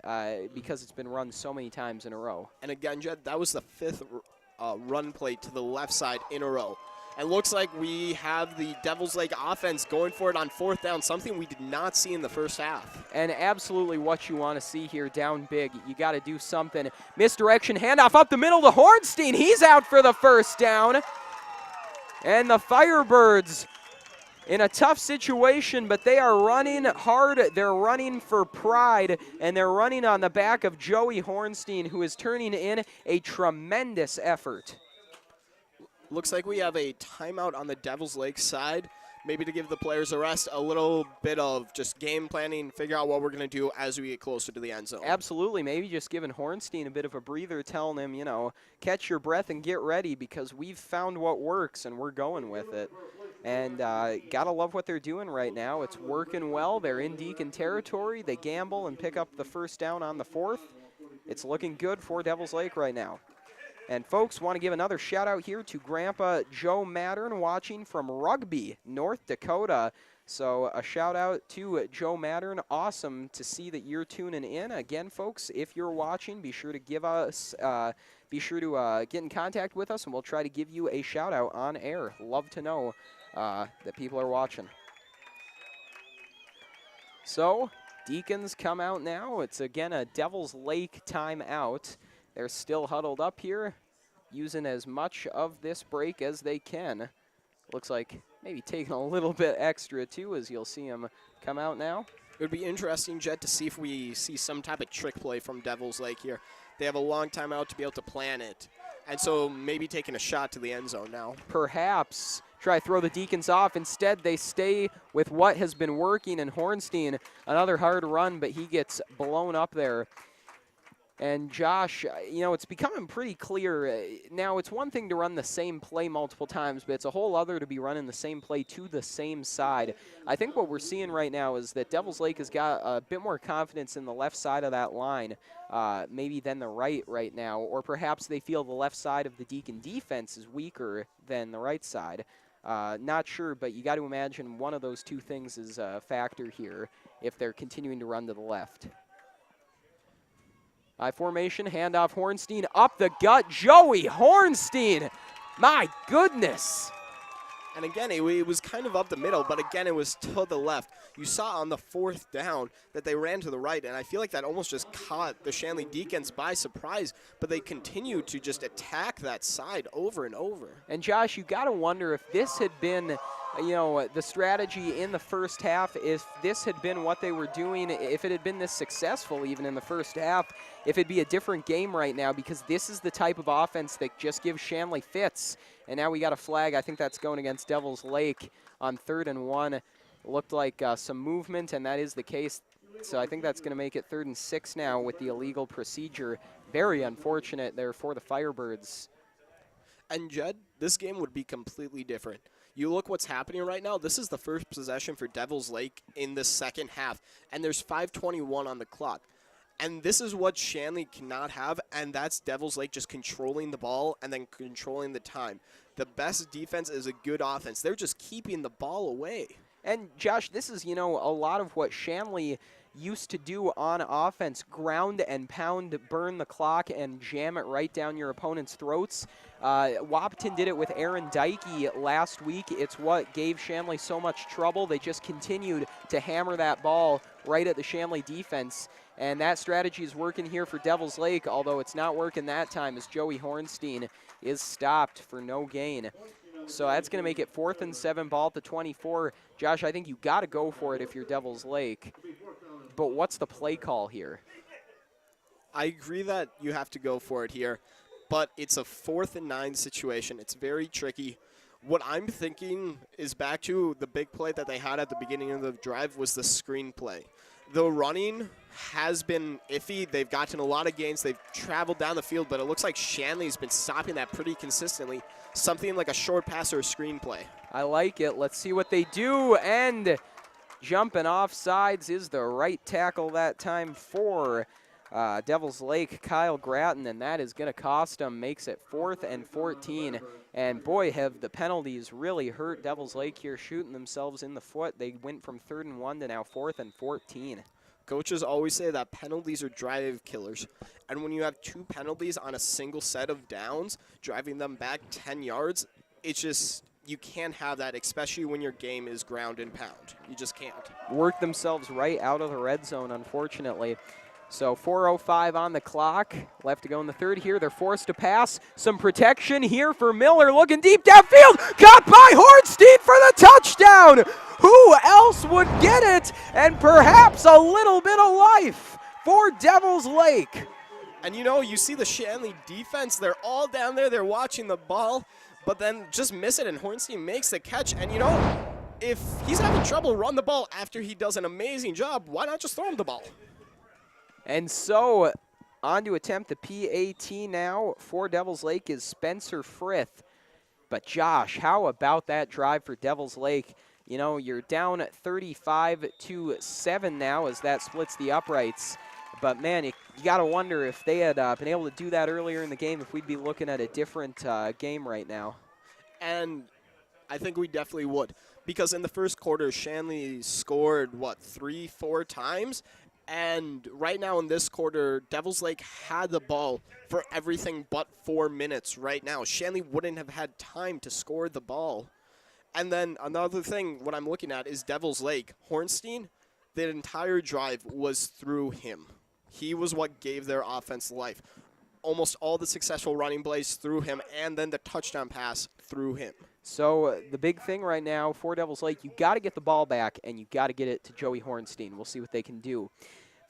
because it's been run so many times in a row. And again, Jed, that was the 5th run play to the left side in a row. And looks like we have the Devils Lake offense going for it on 4th down, something we did not see in the first half. And absolutely what you want to see here, down big. You got to do something. Misdirection, handoff up the middle to Hornstein. He's out for the first down. And the Firebirds in a tough situation, but they are running hard. They're running for pride, and they're running on the back of Joey Hornstein, who is turning in a tremendous effort. Looks like we have a timeout on the Devils Lake side, maybe to give the players a rest, a little bit of just game planning, figure out what we're going to do as we get closer to the end zone. Absolutely. Maybe just giving Hornstein a bit of a breather, telling him, you know, catch your breath and get ready, because we've found what works and we're going with it. And got to love what they're doing right now. It's working well. They're in Deacon territory. They gamble and pick up the first down on the 4th. It's looking good for Devils Lake right now. And folks, want to give another shout out here to Grandpa Joe Mattern watching from Rugby, North Dakota. So a shout out to Joe Mattern. Awesome to see that you're tuning in. Again, folks, if you're watching, be sure to give us, get in contact with us, and we'll try to give you a shout out on air. Love to know that people are watching. So Deacons come out now. It's again a Devils Lake timeout. They're still huddled up here, using as much of this break as they can. Looks like maybe taking a little bit extra, too, as you'll see them come out now. It would be interesting, Jed, to see if we see some type of trick play from Devils Lake here. They have a long time out to be able to plan it, and so maybe taking a shot to the end zone now. Perhaps try to throw the Deacons off. Instead, they stay with what has been working, and Hornstein, another hard run, but he gets blown up there. And Josh, you know, it's becoming pretty clear. Now, it's one thing to run the same play multiple times, but it's a whole other to be running the same play to the same side. I think what we're seeing right now is that Devils Lake has got a bit more confidence in the left side of that line, maybe than the right now, or perhaps they feel the left side of the Deacon defense is weaker than the right side. Not sure, but you got to imagine one of those two things is a factor here if they're continuing to run to the left. I formation, handoff Hornstein, up the gut, Joey Hornstein. My goodness. And again, it was kind of up the middle, but again, it was to the left. You saw on the 4th down that they ran to the right, and I feel like that almost just caught the Shanley Deacons by surprise, but they continued to just attack that side over and over. And Josh, you got to wonder if this had been, you know, the strategy in the first half, if this had been what they were doing, if it had been this successful even in the first half, if it'd be a different game right now, because this is the type of offense that just gives Shanley fits. And now we got a flag. I think that's going against Devils Lake on 3rd and 1. Looked like some movement, and that is the case. So I think that's going to make it 3rd and 6 now with the illegal procedure. Very unfortunate there for the Firebirds. And Jed, this game would be completely different. You look what's happening right now. This is the first possession for Devils Lake in the second half, and there's 5:21 on the clock. And this is what Shanley cannot have, and that's Devils Lake just controlling the ball and then controlling the time. The best defense is a good offense. They're just keeping the ball away. And, Josh, this is, you know, a lot of what Shanley used to do on offense, ground and pound, burn the clock, and jam it right down your opponent's throats. Wahpeton did it with Aaron Dykey last week. It's what gave Shanley so much trouble. They just continued to hammer that ball right at the Shanley defense. And that strategy is working here for Devils Lake, although it's not working that time as Joey Hornstein is stopped for no gain. So that's going to make it 4th and 7, ball at the 24. Josh, I think you got to go for it if you're Devils Lake. But what's the play call here? I agree that you have to go for it here, but it's a 4th and 9 situation. It's very tricky. What I'm thinking is back to the big play that they had at the beginning of the drive was the screen play. The running has been iffy. They've gotten a lot of gains. They've traveled down the field, but it looks like Shanley's been stopping that pretty consistently. Something like a short pass or a screen play. I like it. Let's see what they do. And jumping off sides is the right tackle that time for Devils Lake, Kyle Gratton, and that is going to cost them. Makes it 4th and 14. And boy, have the penalties really hurt Devils Lake here, shooting themselves in the foot. They went from 3rd and 1 to now 4th and 14. Coaches always say that penalties are drive killers. And when you have 2 penalties on a single set of downs, driving them back 10 yards, it's just, you can't have that, especially when your game is ground and pound. You just can't. Work themselves right out of the red zone, unfortunately. So 4:05 on the clock, left to go in the third here. They're forced to pass. Some protection here for Miller, looking deep downfield. Caught by Hornstein for the touchdown. Who else would get it? And perhaps a little bit of life for Devils Lake. And you see the Shanley defense. They're all down there. They're watching the ball, but then just miss it, and Hornstein makes the catch. And if he's having trouble run the ball after he does an amazing job, why not just throw him the ball? And so on to attempt the PAT now for Devils Lake is Spencer Frith. But Josh, how about that drive for Devils Lake? You're down 35-7 now as that splits the uprights. But man, you got to wonder if they had been able to do that earlier in the game, if we'd be looking at a different game right now. And I think we definitely would. Because in the first quarter, Shanley scored, 3-4 times? And right now in this quarter, Devils Lake had the ball for everything but 4 minutes right now. Shanley wouldn't have had time to score the ball. And then another thing, what I'm looking at is Devils Lake. Hornstein, the entire drive was through him. He was what gave their offense life. Almost all the successful running plays through him, and then the touchdown pass through him. So the big thing right now for Devils Lake, you got to get the ball back, and you got to get it to Joey Hornstein. We'll see what they can do.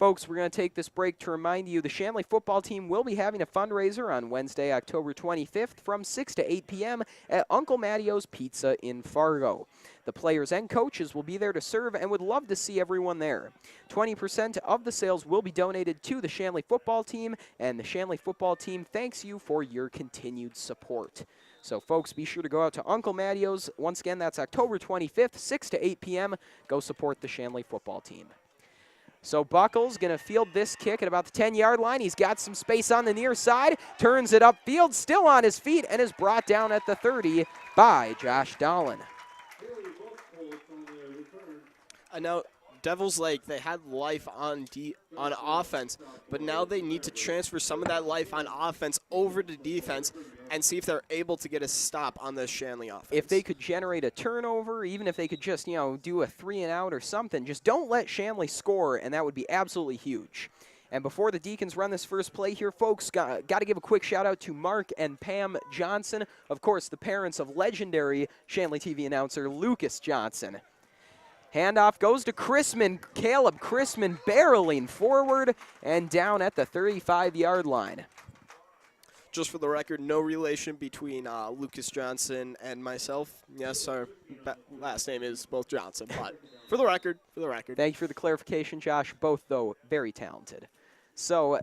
Folks, we're going to take this break to remind you the Shanley football team will be having a fundraiser on Wednesday, October 25th from 6 to 8 p.m. at Uncle Mattio's Pizza in Fargo. The players and coaches will be there to serve and would love to see everyone there. 20% of the sales will be donated to the Shanley football team, and the Shanley football team thanks you for your continued support. So, folks, be sure to go out to Uncle Mattio's. Once again, that's October 25th, 6 to 8 p.m. Go support the Shanley football team. So Buckles going to field this kick at about the 10-yard line. He's got some space on the near side, turns it upfield, still on his feet, and is brought down at the 30 by Josh Dolan. And now Devils Lake, they had life on offense, but now they need to transfer some of that life on offense over to defense and see if they're able to get a stop on the Shanley offense. If they could generate a turnover, even if they could just, do a 3-and-out or something, just don't let Shanley score, and that would be absolutely huge. And before the Deacons run this first play here, folks, got to give a quick shout-out to Mark and Pam Johnson, of course, the parents of legendary Shanley TV announcer Lucas Johnson. Handoff goes to Chrisman. Caleb Chrisman barreling forward and down at the 35-yard line. Just for the record, no relation between Lucas Johnson and myself. Yes, our last name is both Johnson, but for the record. Thank you for the clarification, Josh. Both, though, very talented. So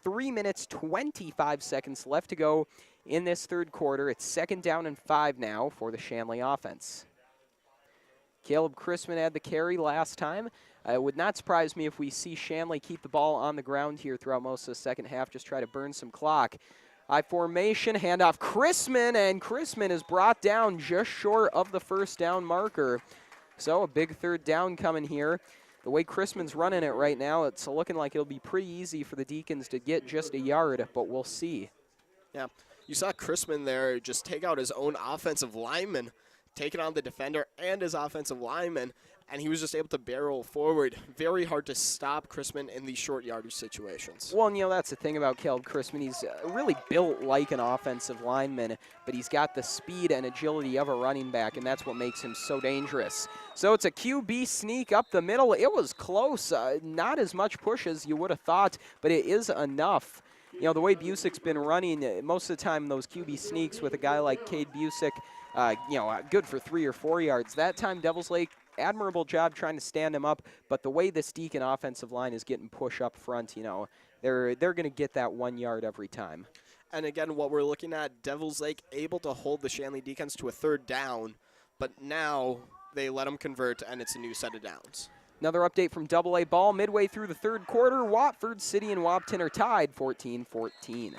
3 minutes, 25 seconds left to go in this third quarter. It's 2nd down and 5 now for the Shanley offense. Caleb Chrisman had the carry last time. It would not surprise me if we see Shanley keep the ball on the ground here throughout most of the second half, just try to burn some clock. I formation, handoff Chrisman, and Chrisman is brought down just short of the first down marker. So a big 3rd down coming here. The way Chrisman's running it right now, it's looking like it'll be pretty easy for the Deacons to get just a yard, but we'll see. Yeah, you saw Chrisman there just take out his own offensive lineman, taking on the defender and his offensive lineman, and he was just able to barrel forward. Very hard to stop Chrisman in these short yardage situations. Well, and, that's the thing about Caleb Chrisman. He's really built like an offensive lineman, but he's got the speed and agility of a running back, and that's what makes him so dangerous. So it's a QB sneak up the middle. It was close. Not as much push as you would have thought, but it is enough. The way Busick's been running, most of the time those QB sneaks with a guy like Cade Busick, good for 3 or 4 yards. That time, Devils Lake admirable job trying to stand him up, but the way this Deacon offensive line is getting push up front, you know, they're going to get that 1 yard every time. And again, what we're looking at, Devils Lake able to hold the Shanley Deacons to a 3rd down, but now they let them convert, and it's a new set of downs. Another update from AA ball midway through the 3rd quarter. Watford City and Wapton are tied 14-14.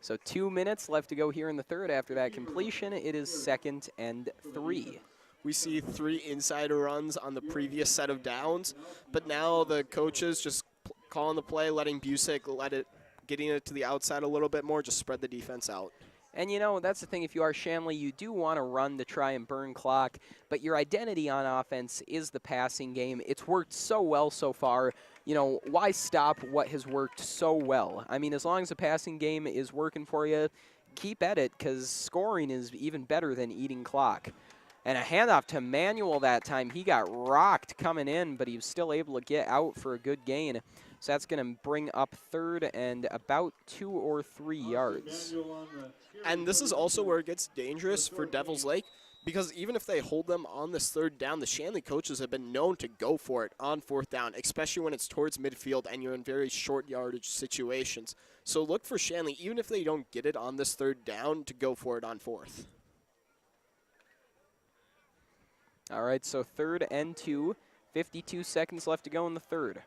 So 2 minutes left to go here in the 3rd. After that completion, it is 2nd and 3. We see 3 insider runs on the previous set of downs, but now the coaches just calling the play, letting Busick getting it to the outside a little bit more, just spread the defense out. And, you know, that's the thing. If you are Shanley, you do want to run to try and burn clock, but your identity on offense is the passing game. It's worked so well so far. You know, why stop what has worked so well? I mean, as long as the passing game is working for you, keep at it, because scoring is even better than eating clock. And a handoff to Manuel that time. He got rocked coming in, but he was still able to get out for a good gain. So that's going to bring up 3rd and about 2 or 3 yards. And this is also where it gets dangerous for Devils Lake, because even if they hold them on this 3rd down, the Shanley coaches have been known to go for it on 4th down, especially when it's towards midfield and you're in very short yardage situations. So look for Shanley, even if they don't get it on this 3rd down, to go for it on 4th. All right, so 3rd and 2, 52 seconds left to go in the 3rd.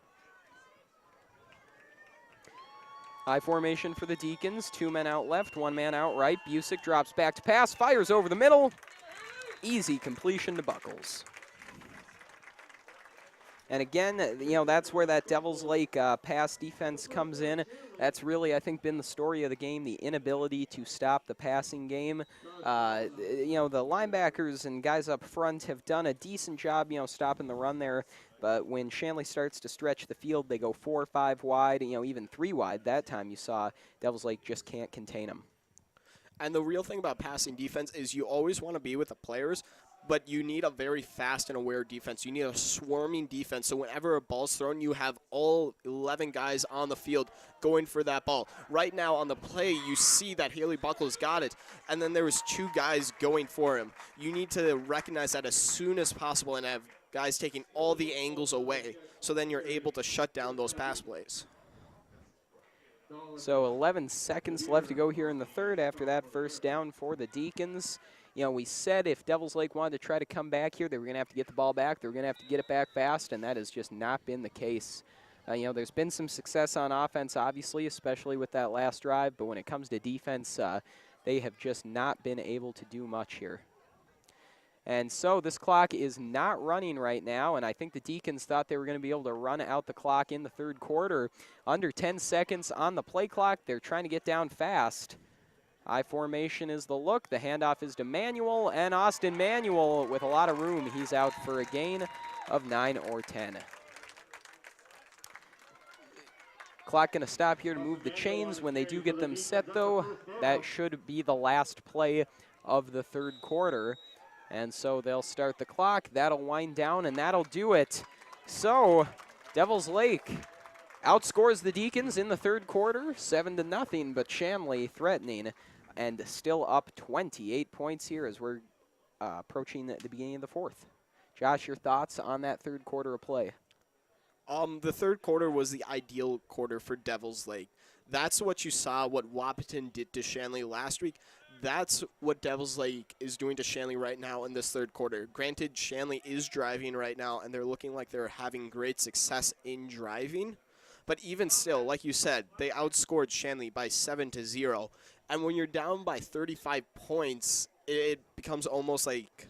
High formation for the Deacons, 2 men out left, 1 man out right. Busick drops back to pass, fires over the middle. Easy completion to Buckles. And again, you know, that's where that Devils Lake pass defense comes in. That's really, I think, been the story of the game, the inability to stop the passing game. You know, the linebackers and guys up front have done a decent job, you know, stopping the run there. But when Shanley starts to stretch the field, they go 4 or 5 wide, you know, even 3 wide. That time you saw Devils Lake just can't contain them. And the real thing about passing defense is you always want to be with the players, but you need a very fast and aware defense. You need a swarming defense, so whenever a ball's thrown, you have all 11 guys on the field going for that ball. Right now on the play, you see that Haley Buckles got it, and then there was 2 guys going for him. You need to recognize that as soon as possible and have guys taking all the angles away, so then you're able to shut down those pass plays. So 11 seconds left to go here in the 3rd after that first down for the Deacons. You know, we said if Devils Lake wanted to try to come back here, they were going to have to get the ball back. They were going to have to get it back fast, and that has just not been the case. You know, there's been some success on offense, obviously, especially with that last drive, but when it comes to defense, they have just not been able to do much here. And so this clock is not running right now, and I think the Deacons thought they were going to be able to run out the clock in the 3rd quarter. Under 10 seconds on the play clock. They're trying to get down fast. I formation is the look. The handoff is to Manuel, and Austin Manuel with a lot of room. He's out for a gain of 9 or 10. Clock going to stop here to move the chains. When they do get them set, though, that should be the last play of the 3rd quarter. And so they'll start the clock. That'll wind down, and that'll do it. So Devils Lake outscores the Deacons in the 3rd quarter, 7-0, but Shanley threatening and still up 28 points here as we're approaching the beginning of the 4th. Josh, your thoughts on that 3rd quarter of play? The 3rd quarter was the ideal quarter for Devils Lake. That's what you saw, what Wapton did to Shanley last week. That's what Devils Lake is doing to Shanley right now in this 3rd quarter. Granted, Shanley is driving right now, and they're looking like they're having great success in driving. But even still, like you said, they outscored Shanley by 7-0. And when you're down by 35 points, it becomes almost like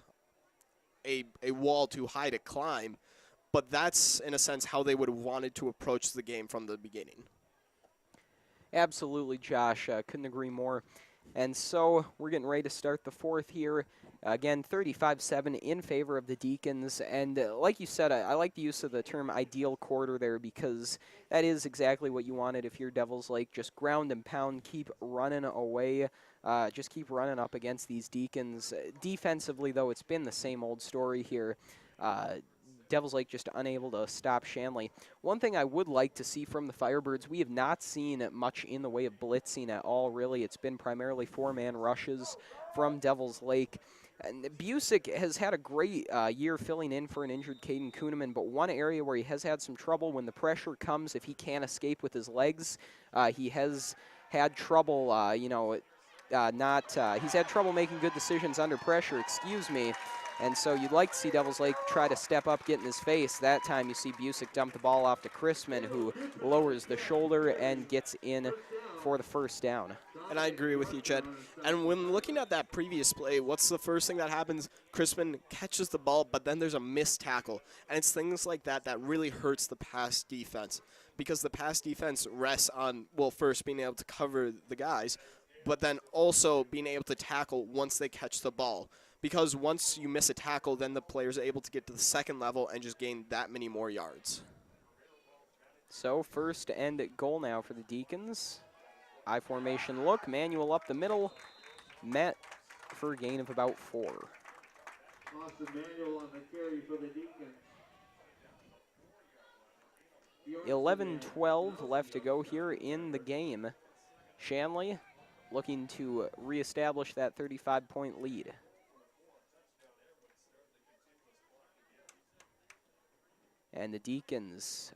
a wall too high to climb. But that's, in a sense, how they would have wanted to approach the game from the beginning. Absolutely, Josh. Couldn't agree more. And so we're getting ready to start the 4th here. Again, 35-7 in favor of the Deacons. And like you said, I like the use of the term ideal quarter there because that is exactly what you wanted if you're Devils Lake. Just ground and pound, keep running away, just keep running up against these Deacons. Defensively, though, it's been the same old story here. Devils Lake just unable to stop Shanley. One thing I would like to see from the Firebirds, we have not seen much in the way of blitzing at all, really. It's been primarily 4-man rushes from Devils Lake. And Busick has had a great year filling in for an injured Caden Kuhneman, but one area where he has had some trouble when the pressure comes, if he can't escape with his legs, he has had trouble, he's had trouble making good decisions under pressure, and so you'd like to see Devils Lake try to step up, get in his face. That time you see Busick dump the ball off to Chrisman, who lowers the shoulder and gets in for the first down. And I agree with you, Jed. And when looking at that previous play, what's the first thing that happens? Chrisman catches the ball, but then there's a missed tackle. And it's things like that that really hurts the pass defense, because the pass defense rests on, well, first being able to cover the guys, but then also being able to tackle once they catch the ball. Because once you miss a tackle, then the players are able to get to the second level and just gain that many more yards. So first and goal now for the Deacons. I formation look, Manuel up the middle, met for a gain of about 4. Austin Manuel on the carry for the Deacons. 11-12 left to go here in the game. Shanley looking to reestablish that 35-point lead. And the Deacons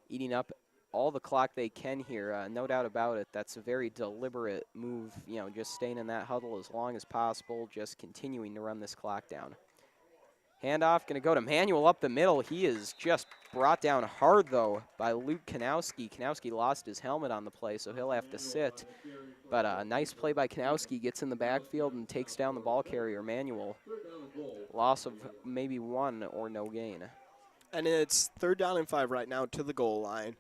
eating up all the clock they can here, no doubt about it. That's a very deliberate move, just staying in that huddle as long as possible, just continuing to run this clock down. Handoff going to go to Manuel up the middle. He is just brought down hard, though, by Luke Kanowski. Kanowski lost his helmet on the play, so he'll have to sit. But a nice play by Kanowski, gets in the backfield and takes down the ball carrier, Manuel. Loss of maybe 1 or no gain. And it's 3rd down and 5 right now to the goal line.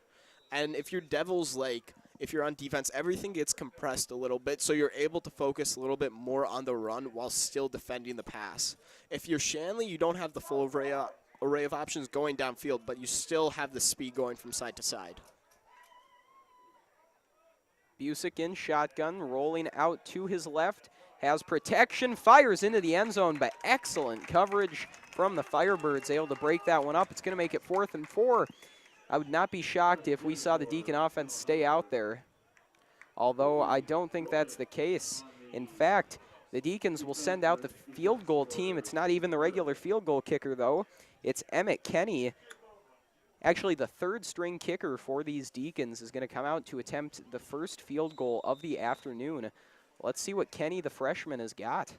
And if you're Devils Lake, if you're on defense, everything gets compressed a little bit, so you're able to focus a little bit more on the run while still defending the pass. If you're Shanley, you don't have the full array of options going downfield, but you still have the speed going from side to side. Busick in shotgun, rolling out to his left, has protection, fires into the end zone, but excellent coverage from the Firebirds, able to break that one up. It's going to make it 4th and 4. I would not be shocked if we saw the Deacon offense stay out there, although I don't think that's the case. In fact, the Deacons will send out the field goal team. It's not even the regular field goal kicker, though. It's Emmett Kenny. Actually, the 3rd-string kicker for these Deacons is going to come out to attempt the first field goal of the afternoon. Let's see what Kenny, the freshman, has got.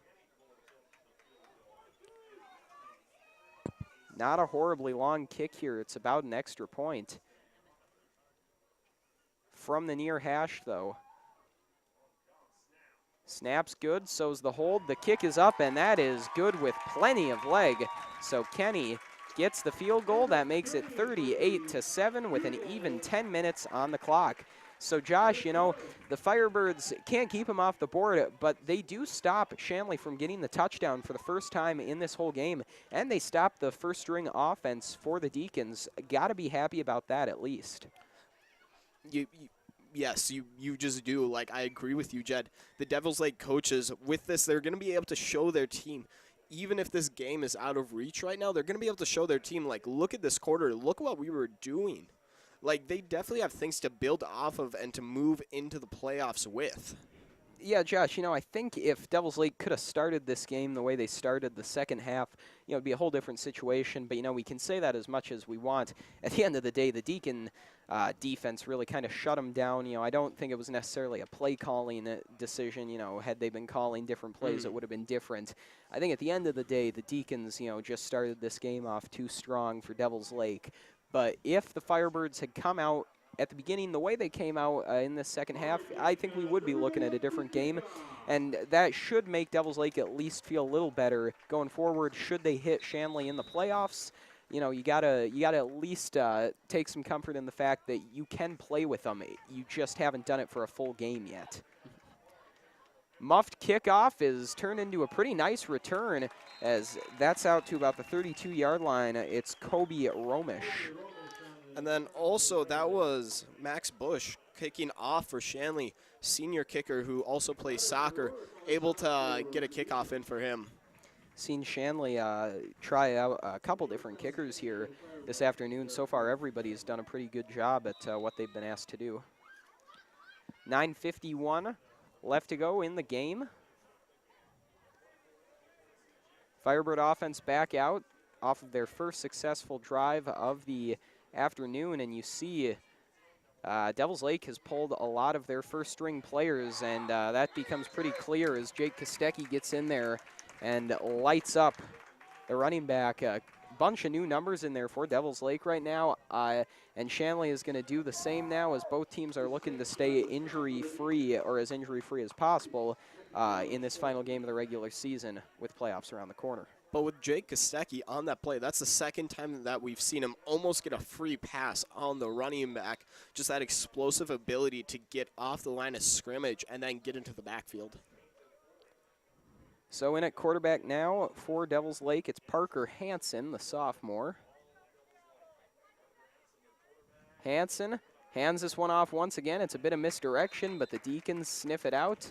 Not a horribly long kick here. It's about an extra point. From the near hash, though. Snap's good, so's the hold. The kick is up, and that is good with plenty of leg. So Kenny gets the field goal. That makes it 38-7 with an even 10 minutes on the clock. So, Josh, the Firebirds can't keep him off the board, but they do stop Shanley from getting the touchdown for the first time in this whole game, and they stop the first-string offense for the Deacons. Got to be happy about that at least. Yes, you just do. Like, I agree with you, Jed. The Devils Lake coaches, with this, they're going to be able to show their team, even if this game is out of reach right now, they're going to be able to show their team, like, look at this quarter, look what we were doing. Like, they definitely have things to build off of and to move into the playoffs with. Yeah, Josh, I think if Devils Lake could have started this game the way they started the second half, it'd be a whole different situation. But, we can say that as much as we want. At the end of the day, the Deacon defense really kind of shut them down. I don't think it was necessarily a play calling decision. Had they been calling different plays, it would have been different. I think at the end of the day, the Deacons, just started this game off too strong for Devils Lake. But if the Firebirds had come out at the beginning the way they came out in the second half, I think we would be looking at a different game. And that should make Devils Lake at least feel a little better going forward. Should they hit Shanley in the playoffs, you gotta at least take some comfort in the fact that you can play with them. You just haven't done it for a full game yet. Muffed kickoff is turned into a pretty nice return, as that's out to about the 32-yard line. It's Kobe Romish. And then also that was Max Bush kicking off for Shanley, senior kicker who also plays soccer, able to get a kickoff in for him. seen Shanley try out a couple different kickers here this afternoon. So far, everybody's done a pretty good job at what they've been asked to do. 9:51 left to go in the game. Firebird offense back out off of their first successful drive of the afternoon, and you see Devils Lake has pulled a lot of their first string players, and that becomes pretty clear as Jake Kostecki gets in there and lights up the running back. A bunch of new numbers in there for Devils Lake right now, and Shanley is going to do the same now as both teams are looking to stay injury-free, or as injury-free as possible, in this final game of the regular season with playoffs around the corner. But with Jake Kostecki on that play, that's the second time that we've seen him almost get a free pass on the running back. Just that explosive ability to get off the line of scrimmage and then get into the backfield. So in at quarterback now for Devils Lake, it's Parker Hansen, the sophomore. Hansen hands this one off once again. It's a bit of misdirection, but the Deacons sniff it out.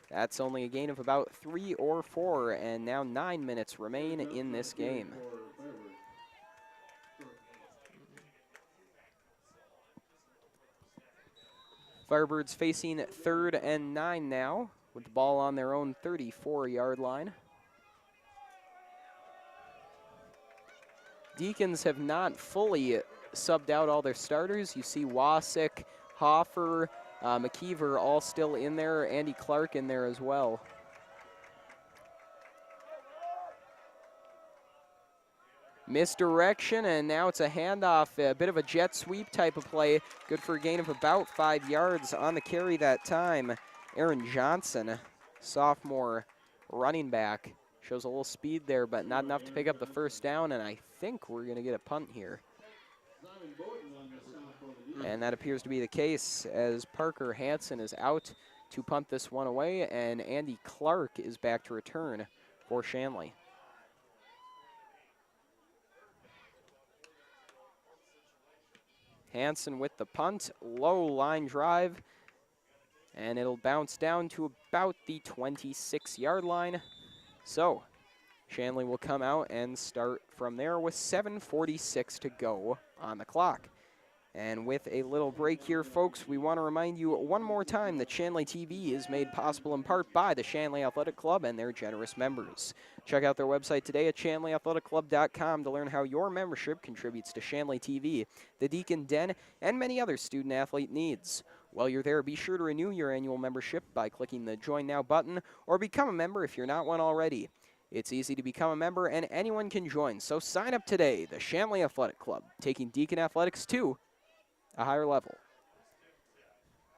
That's only a gain of about 3 or 4, and now 9 minutes remain in this game. Firebirds facing 3rd and 9 now, with the ball on their own 34-yard line. Deacons have not fully subbed out all their starters. You see Wasik, Hoffer, McKeever all still in there, Andy Clark in there as well. Misdirection, and now it's a handoff, a bit of a jet sweep type of play. Good for a gain of about 5 yards on the carry that time. Aaron Johnson, sophomore running back, shows a little speed there, but not enough to pick up the first down, and I think we're going to get a punt here. And that appears to be the case as Parker Hansen is out to punt this one away, and Andy Clark is back to return for Shanley. Hansen with the punt, low line drive, and it'll bounce down to about the 26-yard line. So Shanley will come out and start from there with 7:46 to go on the clock. And with a little break here, folks, we want to remind you one more time that Shanley TV is made possible in part by the Shanley Athletic Club and their generous members. Check out their website today at ShanleyAthleticClub.com to learn how your membership contributes to Shanley TV, the Deacon Den, and many other student-athlete needs. While you're there, be sure to renew your annual membership by clicking the Join Now button or become a member if you're not one already. It's easy to become a member, and anyone can join, so sign up today. The Shanley Athletic Club, taking Deacon athletics to a higher level.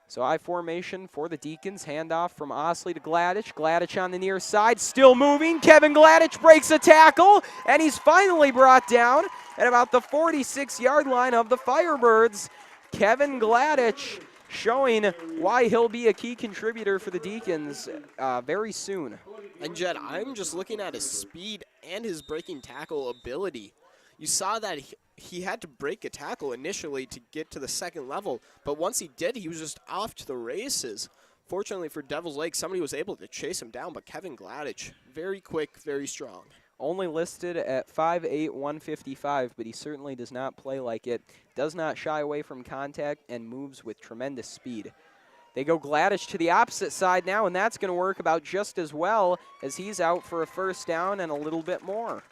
So I formation for the Deacons. Handoff from Osley to Gladich. Gladich on the near side, still moving. Kevin Gladich breaks a tackle, and he's finally brought down at about the 46-yard line of the Firebirds. Kevin Gladich showing why he'll be a key contributor for the Deacons very soon. And Jed, I'm just looking at his speed and his breaking tackle ability. You saw that he had to break a tackle initially to get to the second level, but once he did, he was just off to the races. Fortunately for Devils Lake, somebody was able to chase him down, but Kevin Gladich, very quick, very strong. Only listed at 5'8", 155, but he certainly does not play like it, does not shy away from contact, and moves with tremendous speed. They go Gladich to the opposite side now, and that's going to work about just as well as he's out for a first down and a little bit more.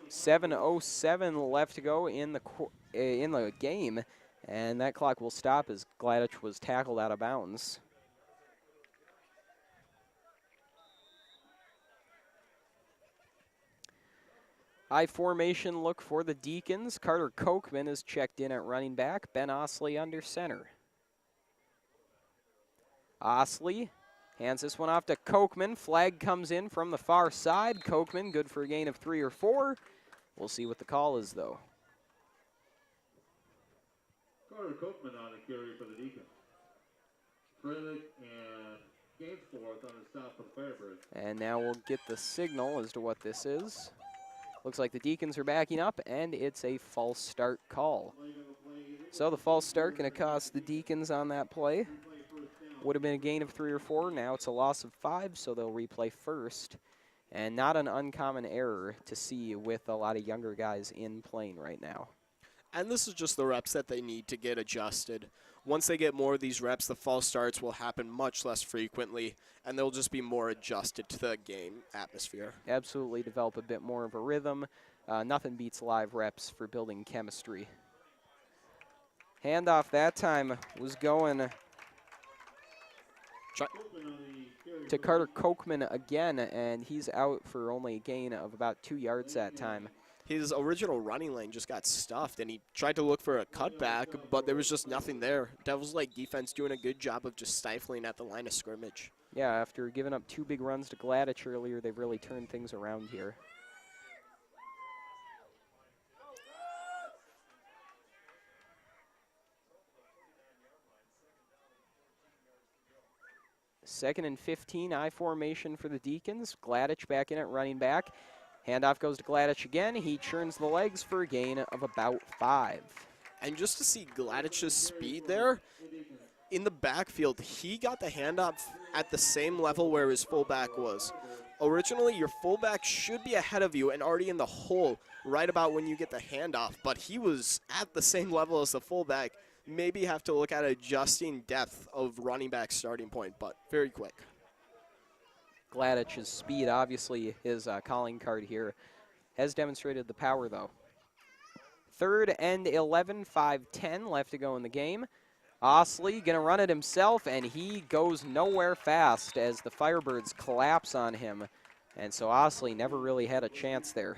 7:07 left to go in the game, and that clock will stop as Gladich was tackled out of bounds. I formation look for the Deacons. Carter Kochman is checked in at running back. Ben Osley under center. Osley hands this one off to Kochman. Flag comes in from the far side. Kochman good for a gain of 3 or 4. We'll see what the call is, though. Carter Kochman on the carry for the Deacons. Frederick and Gainsforth on the stop for the Firebirds. And now we'll get the signal as to what this is. Looks like the Deacons are backing up, and it's a false start call. Play here. So the false start going to cost the Deacons on that play. Would have been a gain of 3 or 4. Now it's a loss of 5, so they'll replay first. And not an uncommon error to see with a lot of younger guys in playing right now. And this is just the reps that they need to get adjusted. Once they get more of these reps, the false starts will happen much less frequently, and they'll just be more adjusted to the game atmosphere. Absolutely develop a bit more of a rhythm. Nothing beats live reps for building chemistry. Handoff that time was going to Carter Kochman again, and he's out for only a gain of about 2 yards that time. His original running lane just got stuffed, and he tried to look for a cutback, but there was just nothing there. Devils Lake defense doing a good job of just stifling at the line of scrimmage. Yeah, after giving up 2 big runs to Gladich earlier, they've really turned things around here. Second and 15, I formation for the Deacons. Gladich back in at running back. Handoff goes to Gladich again. He churns the legs for a gain of about 5. And just to see Gladich's speed there, in the backfield, he got the handoff at the same level where his fullback was. Originally, your fullback should be ahead of you and already in the hole right about when you get the handoff, but he was at the same level as the fullback. Maybe have to look at adjusting depth of running back starting point, but very quick. Gladich's speed, obviously his calling card here, has demonstrated the power though. 3rd and 11, 5:10 left to go in the game. Osley gonna run it himself, and he goes nowhere fast as the Firebirds collapse on him. And so Osley never really had a chance there.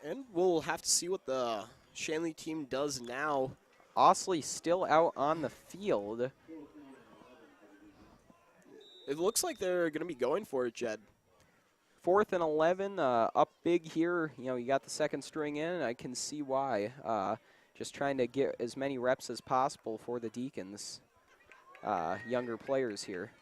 And we'll have to see what the Shanley team does now. Osley still out on the field. It looks like they're going to be going for it, Jed. 4th and 11, up big here. You know, you got the second string in. I can see why. Just trying to get as many reps as possible for the Deacons, younger players here.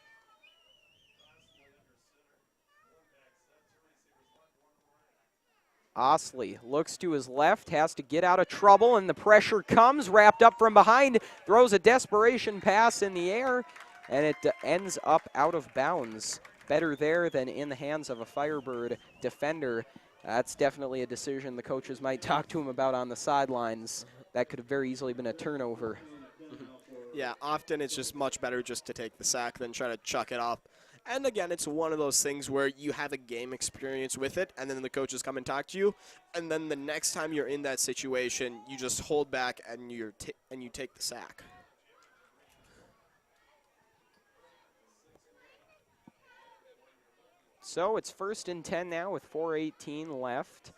Osley looks to his left, has to get out of trouble, and the pressure comes, wrapped up from behind, throws a desperation pass in the air, and it ends up out of bounds. Better there than in the hands of a Firebird defender. That's definitely a decision the coaches might talk to him about on the sidelines. That could have very easily been a turnover. Yeah, often it's just much better just to take the sack than try to chuck it off. And again, it's one of those things where you have a game experience with it, and then the coaches come and talk to you, and then the next time you're in that situation, you just hold back and you take the sack. So it's 1st and 10 now with 4:18 left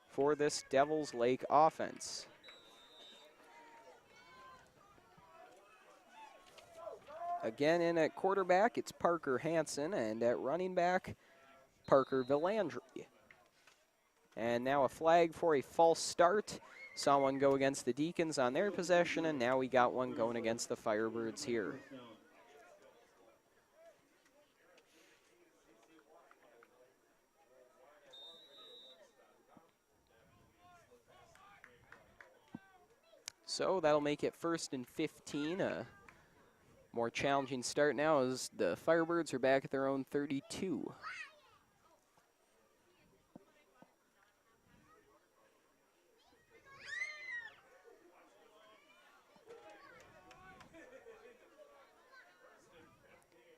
for this Devils Lake offense. Again, in at quarterback, it's Parker Hansen, and at running back, Parker Villandry. And now a flag for a false start. Saw one go against the Deacons on their possession, and now we got one going against the Firebirds here. So that'll make it 1st and 15. More challenging start now as the Firebirds are back at their own 32.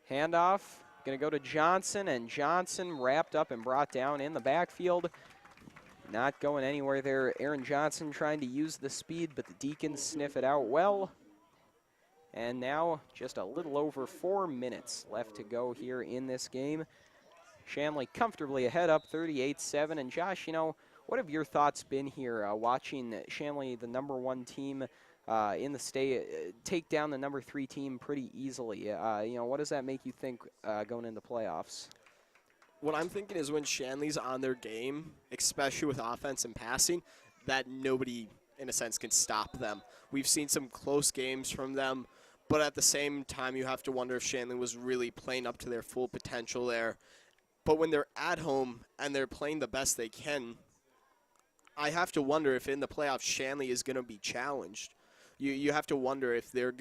Handoff, gonna go to Johnson, and Johnson wrapped up and brought down in the backfield. Not going anywhere there. Aaron Johnson trying to use the speed, but the Deacons sniff it out well. And now just a little over 4 minutes left to go here in this game. Shanley comfortably ahead, up 38-7. And Josh, you know, what have your thoughts been here watching Shanley, the #1 team in the state, take down the #3 team pretty easily? You know, what does that make you think going into playoffs? What I'm thinking is when Shanley's on their game, especially with offense and passing, that nobody, in a sense, can stop them. We've seen some close games from them. But at the same time, you have to wonder if Shanley was really playing up to their full potential there. But when they're at home and they're playing the best they can, I have to wonder if in the playoffs Shanley is going to be challenged. You have to wonder if there's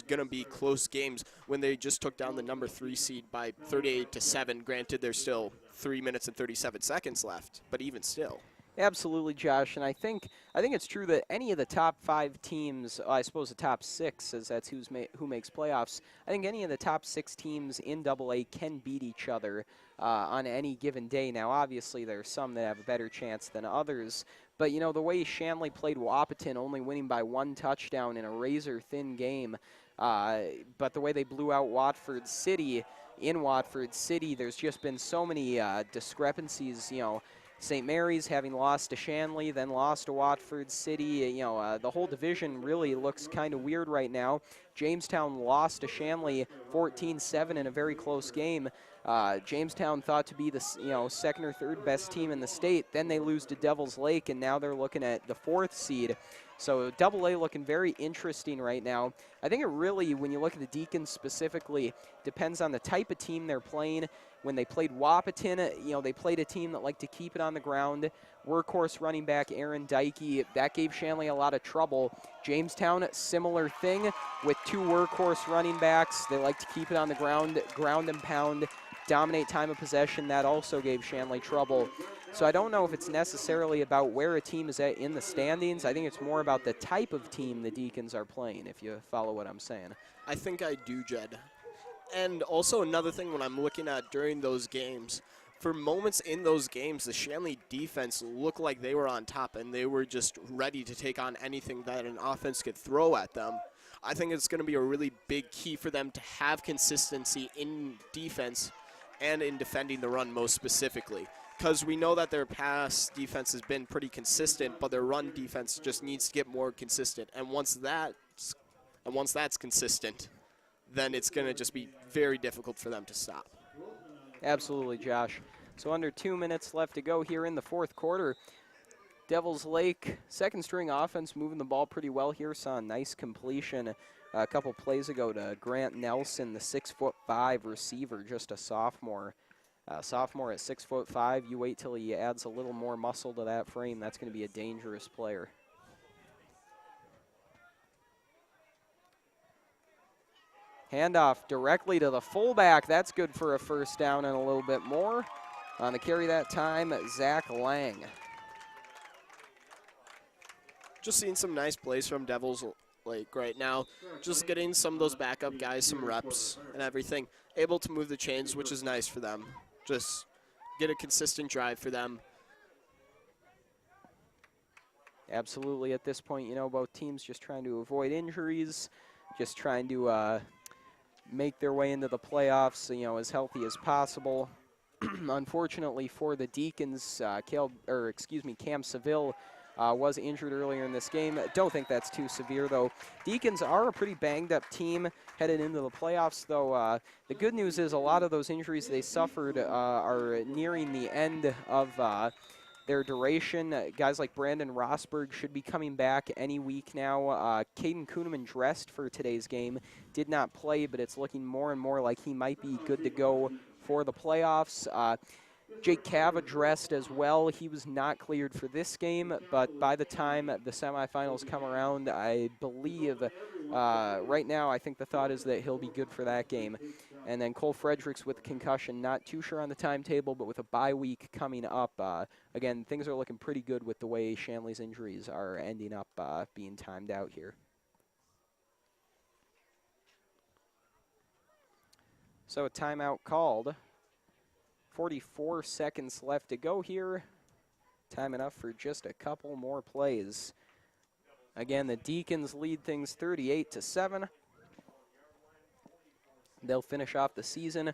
going to be close games when they just took down the number 3 seed by 38-7. Granted, there's still 3 minutes and 37 seconds left, but even still. Absolutely, Josh, and I think it's true that any of the top 5 teams, I suppose the top 6, as that's who makes playoffs. I think any of the top 6 teams in AA can beat each other on any given day. Now, obviously, there are some that have a better chance than others, but you know the way Shanley played Wahpeton, only winning by 1 touchdown in a razor-thin game, but the way they blew out Watford City in Watford City, there's just been so many discrepancies. You know, St. Mary's having lost to Shanley, then lost to Watford City. You know, the whole division really looks kind of weird right now. Jamestown lost to Shanley 14-7 in a very close game. Jamestown thought to be the second or third best team in the state. Then they lose to Devil's Lake, and now they're looking at the 4th seed. So AA looking very interesting right now. I think it really, when you look at the Deacons specifically, depends on the type of team they're playing. When they played Wahpeton, they played a team that liked to keep it on the ground. Workhorse running back Aaron Dykey, that gave Shanley a lot of trouble. Jamestown, similar thing with 2 workhorse running backs. They like to keep it on the ground and pound, dominate time of possession. That also gave Shanley trouble. So I don't know if it's necessarily about where a team is at in the standings. I think it's more about the type of team the Deacons are playing, if you follow what I'm saying. I think I do, Jed. And also another thing when I'm looking at during those games, for moments in those games, the Shanley defense looked like they were on top and they were just ready to take on anything that an offense could throw at them. I think it's going to be a really big key for them to have consistency in defense and in defending the run most specifically. Because we know that their pass defense has been pretty consistent, but their run defense just needs to get more consistent. And once that's consistent, then it's going to just be very difficult for them to stop. Absolutely, Josh. So under 2 minutes left to go here in the 4th quarter. Devil's Lake, second string offense, moving the ball pretty well here. Saw a nice completion a couple plays ago to Grant Nelson, the 6'5" receiver, just a sophomore. Sophomore at 6'5", you wait till he adds a little more muscle to that frame. That's going to be a dangerous player. Handoff directly to the fullback. That's good for a first down and a little bit more. On the carry that time, Zach Lang. Just seeing some nice plays from Devil's Lake right now. Just getting some of those backup guys some reps and everything. Able to move the chains, which is nice for them. Just get a consistent drive for them. Absolutely. At this point, both teams just trying to avoid injuries, just trying to make their way into the playoffs, as healthy as possible. Unfortunately for the Deacons, Cam Seville was injured earlier in this game. Don't think that's too severe, though. Deacons are a pretty banged-up team headed into the playoffs, though. The good news is a lot of those injuries they suffered are nearing the end of their duration. Guys like Brandon Rosberg should be coming back any week now. Caden Kuhneman dressed for today's game. Did not play, but it's looking more and more like he might be good to go for the playoffs. Jake Cava dressed as well. He was not cleared for this game, but by the time the semifinals come around, I believe right now I think the thought is that he'll be good for that game. And then Cole Fredericks with concussion, not too sure on the timetable, but with a bye week coming up, again, things are looking pretty good with the way Shanley's injuries are ending up being timed out here. So a timeout called. 44 seconds left to go here. Time enough for just a couple more plays. Again, the Deacons lead things 38-7. They'll finish off the season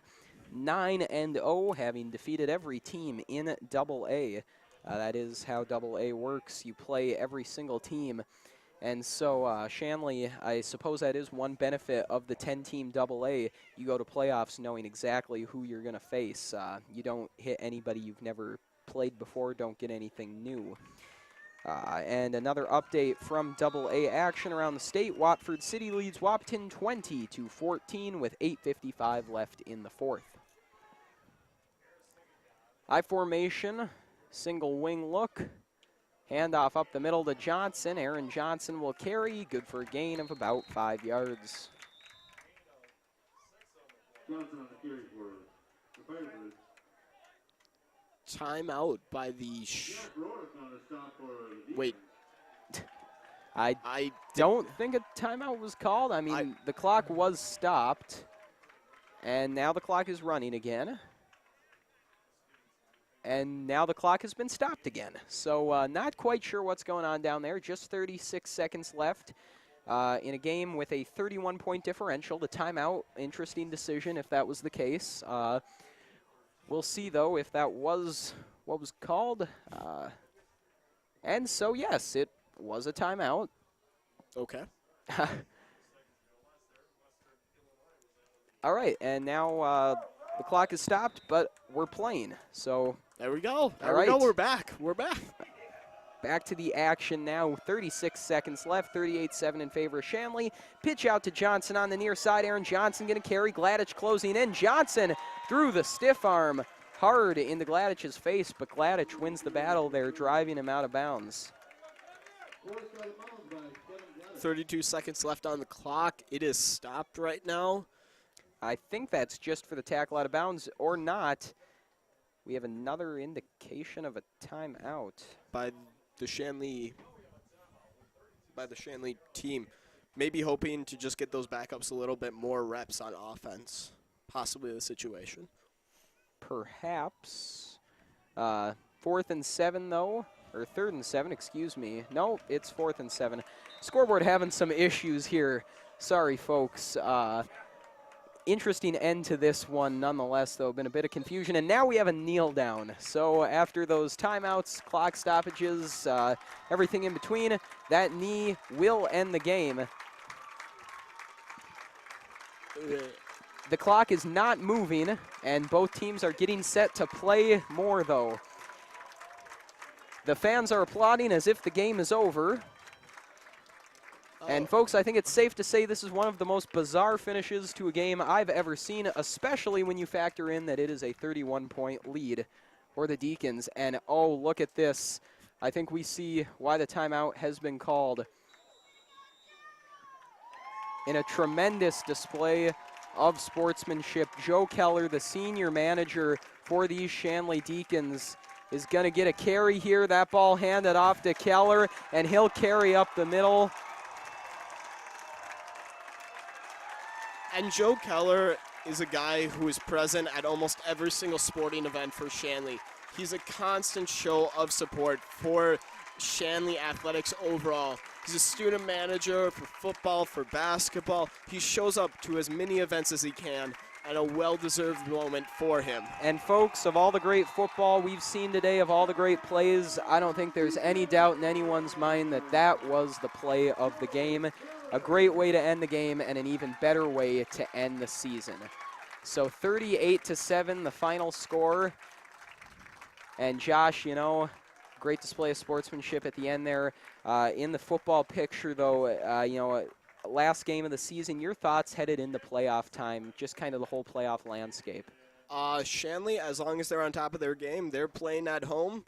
9-0, having defeated every team in AA. That is how AA works. You play every single team. And so Shanley, I suppose that is one benefit of the 10-team AA. You go to playoffs knowing exactly who you're going to face. You don't hit anybody you've never played before, don't get anything new. And another update from AA action around the state. Watford City leads Wahpeton 20-14 with 8:55 left in the 4th. I formation, Single wing look. Handoff up the middle to Johnson. Aaron Johnson will carry. Good for a gain of about 5 yards. Johnson on the carry for the Firebirds. Timeout by the Jeff Roder's on a stop for the Deacons. wait. I don't think a timeout was called. I mean, the clock was stopped, and now the clock is running again. And now the clock has been stopped again. So not quite sure what's going on down there. Just 36 seconds left in a game with a 31-point differential. The timeout, interesting decision if that was the case. We'll see, though, if that was what was called. And so, yes, it was a timeout. Okay. All right, and now the clock is stopped, but we're playing. So There we go. There All we go. right. We're back. We're back. back to the action now. 36 seconds left. 38-7 in favor of Shanley. Pitch out to Johnson on the near side. Aaron Johnson going to carry. Gladich closing in. Johnson through the stiff arm. Hard into Gladich's face, but Gladich wins the battle there, driving him out of bounds. 32 seconds left on the clock. It is stopped right now. I think that's just for the tackle out of bounds or not. We have another indication of a timeout. by the Shanley team. Maybe hoping to just get those backups a little bit more reps on offense. Possibly the situation. Perhaps. 4th and 7, though. Or 3rd and 7, excuse me. No, it's 4th and 7. Scoreboard having some issues here. Sorry, folks. Interesting end to this one nonetheless, though. Been a bit of confusion. And now we have a kneel down. So after those timeouts, clock stoppages, everything in between, that knee will end the game. The clock is not moving, and both teams are getting set to play more, though. The fans are applauding as if the game is over. And, folks, I think it's safe to say this is one of the most bizarre finishes to a game I've ever seen, especially when you factor in that it is a 31-point lead for the Deacons. And, oh, look at this. I think we see why the timeout has been called. In a tremendous display of sportsmanship, Joe Keller, the senior manager for these Shanley Deacons, is going to get a carry here. That ball handed off to Keller, and he'll carry up the middle. And Joe Keller is a guy who is present at almost every single sporting event for Shanley. He's a constant show of support for Shanley athletics overall. He's a student manager for football, for basketball. He shows up to as many events as he can, and a well-deserved moment for him. And folks, of all the great football we've seen today, of all the great plays, I don't think there's any doubt in anyone's mind that that was the play of the game. A great way to end the game and an even better way to end the season. So 38-7, the final score. And Josh, you know, great display of sportsmanship at the end there. In the football picture, though, you know, last game of the season, your thoughts headed into playoff time, just kind of the whole playoff landscape? Shanley, as long as they're on top of their game, they're playing at home.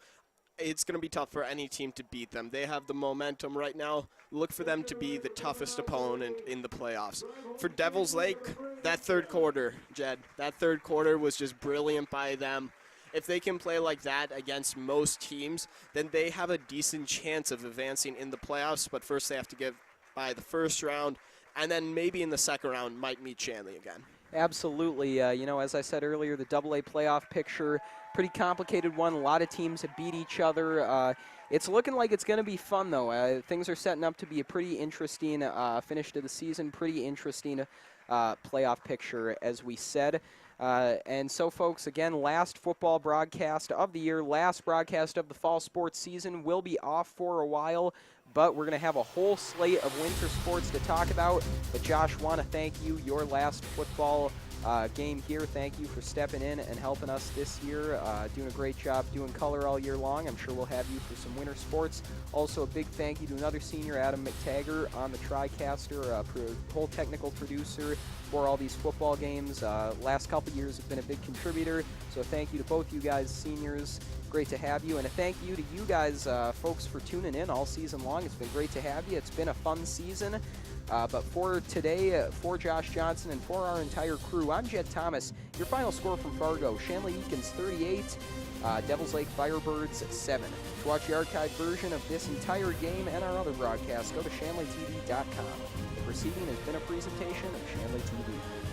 It's going to be tough for any team to beat them. They have the momentum right now. Look for them to be the toughest opponent in the playoffs. For Devils Lake, that third quarter, Jed, that third quarter was just brilliant by them. If they can play like that against most teams, then they have a decent chance of advancing in the playoffs. But first they have to get by the first round, and then maybe in the second round might meet Shanley again. Absolutely. You know, as I said earlier, the AA playoff picture, pretty complicated one. A lot of teams have beat each other. It's looking like it's going to be fun, though. Things are setting up to be a pretty interesting finish to the season, pretty interesting playoff picture, as we said. And so, folks, again, last football broadcast of the year, last broadcast of the fall sports season. We'll be off for a while, but we're going to have a whole slate of winter sports to talk about. But, Josh, want to thank you. Your last football game here. Thank you for stepping in and helping us this year. Doing a great job doing color all year long. I'm sure we'll have you for some winter sports. Also, a big thank you to another senior, Adam McTaggart, on the TriCaster, whole technical producer for all these football games. Last couple years have been a big contributor, so thank you to both you guys, seniors. Great to have you, and a thank you to you guys, folks, for tuning in all season long. It's been great to have you. It's been a fun season. But for today, for Josh Johnson and for our entire crew, I'm Jed Thomas. Your final score from Fargo: Shanley Deacons 38, Devils Lake Firebirds 7. To watch the archived version of this entire game and our other broadcasts, go to ShanleyTV.com. The proceeding has been a presentation of Shanley TV.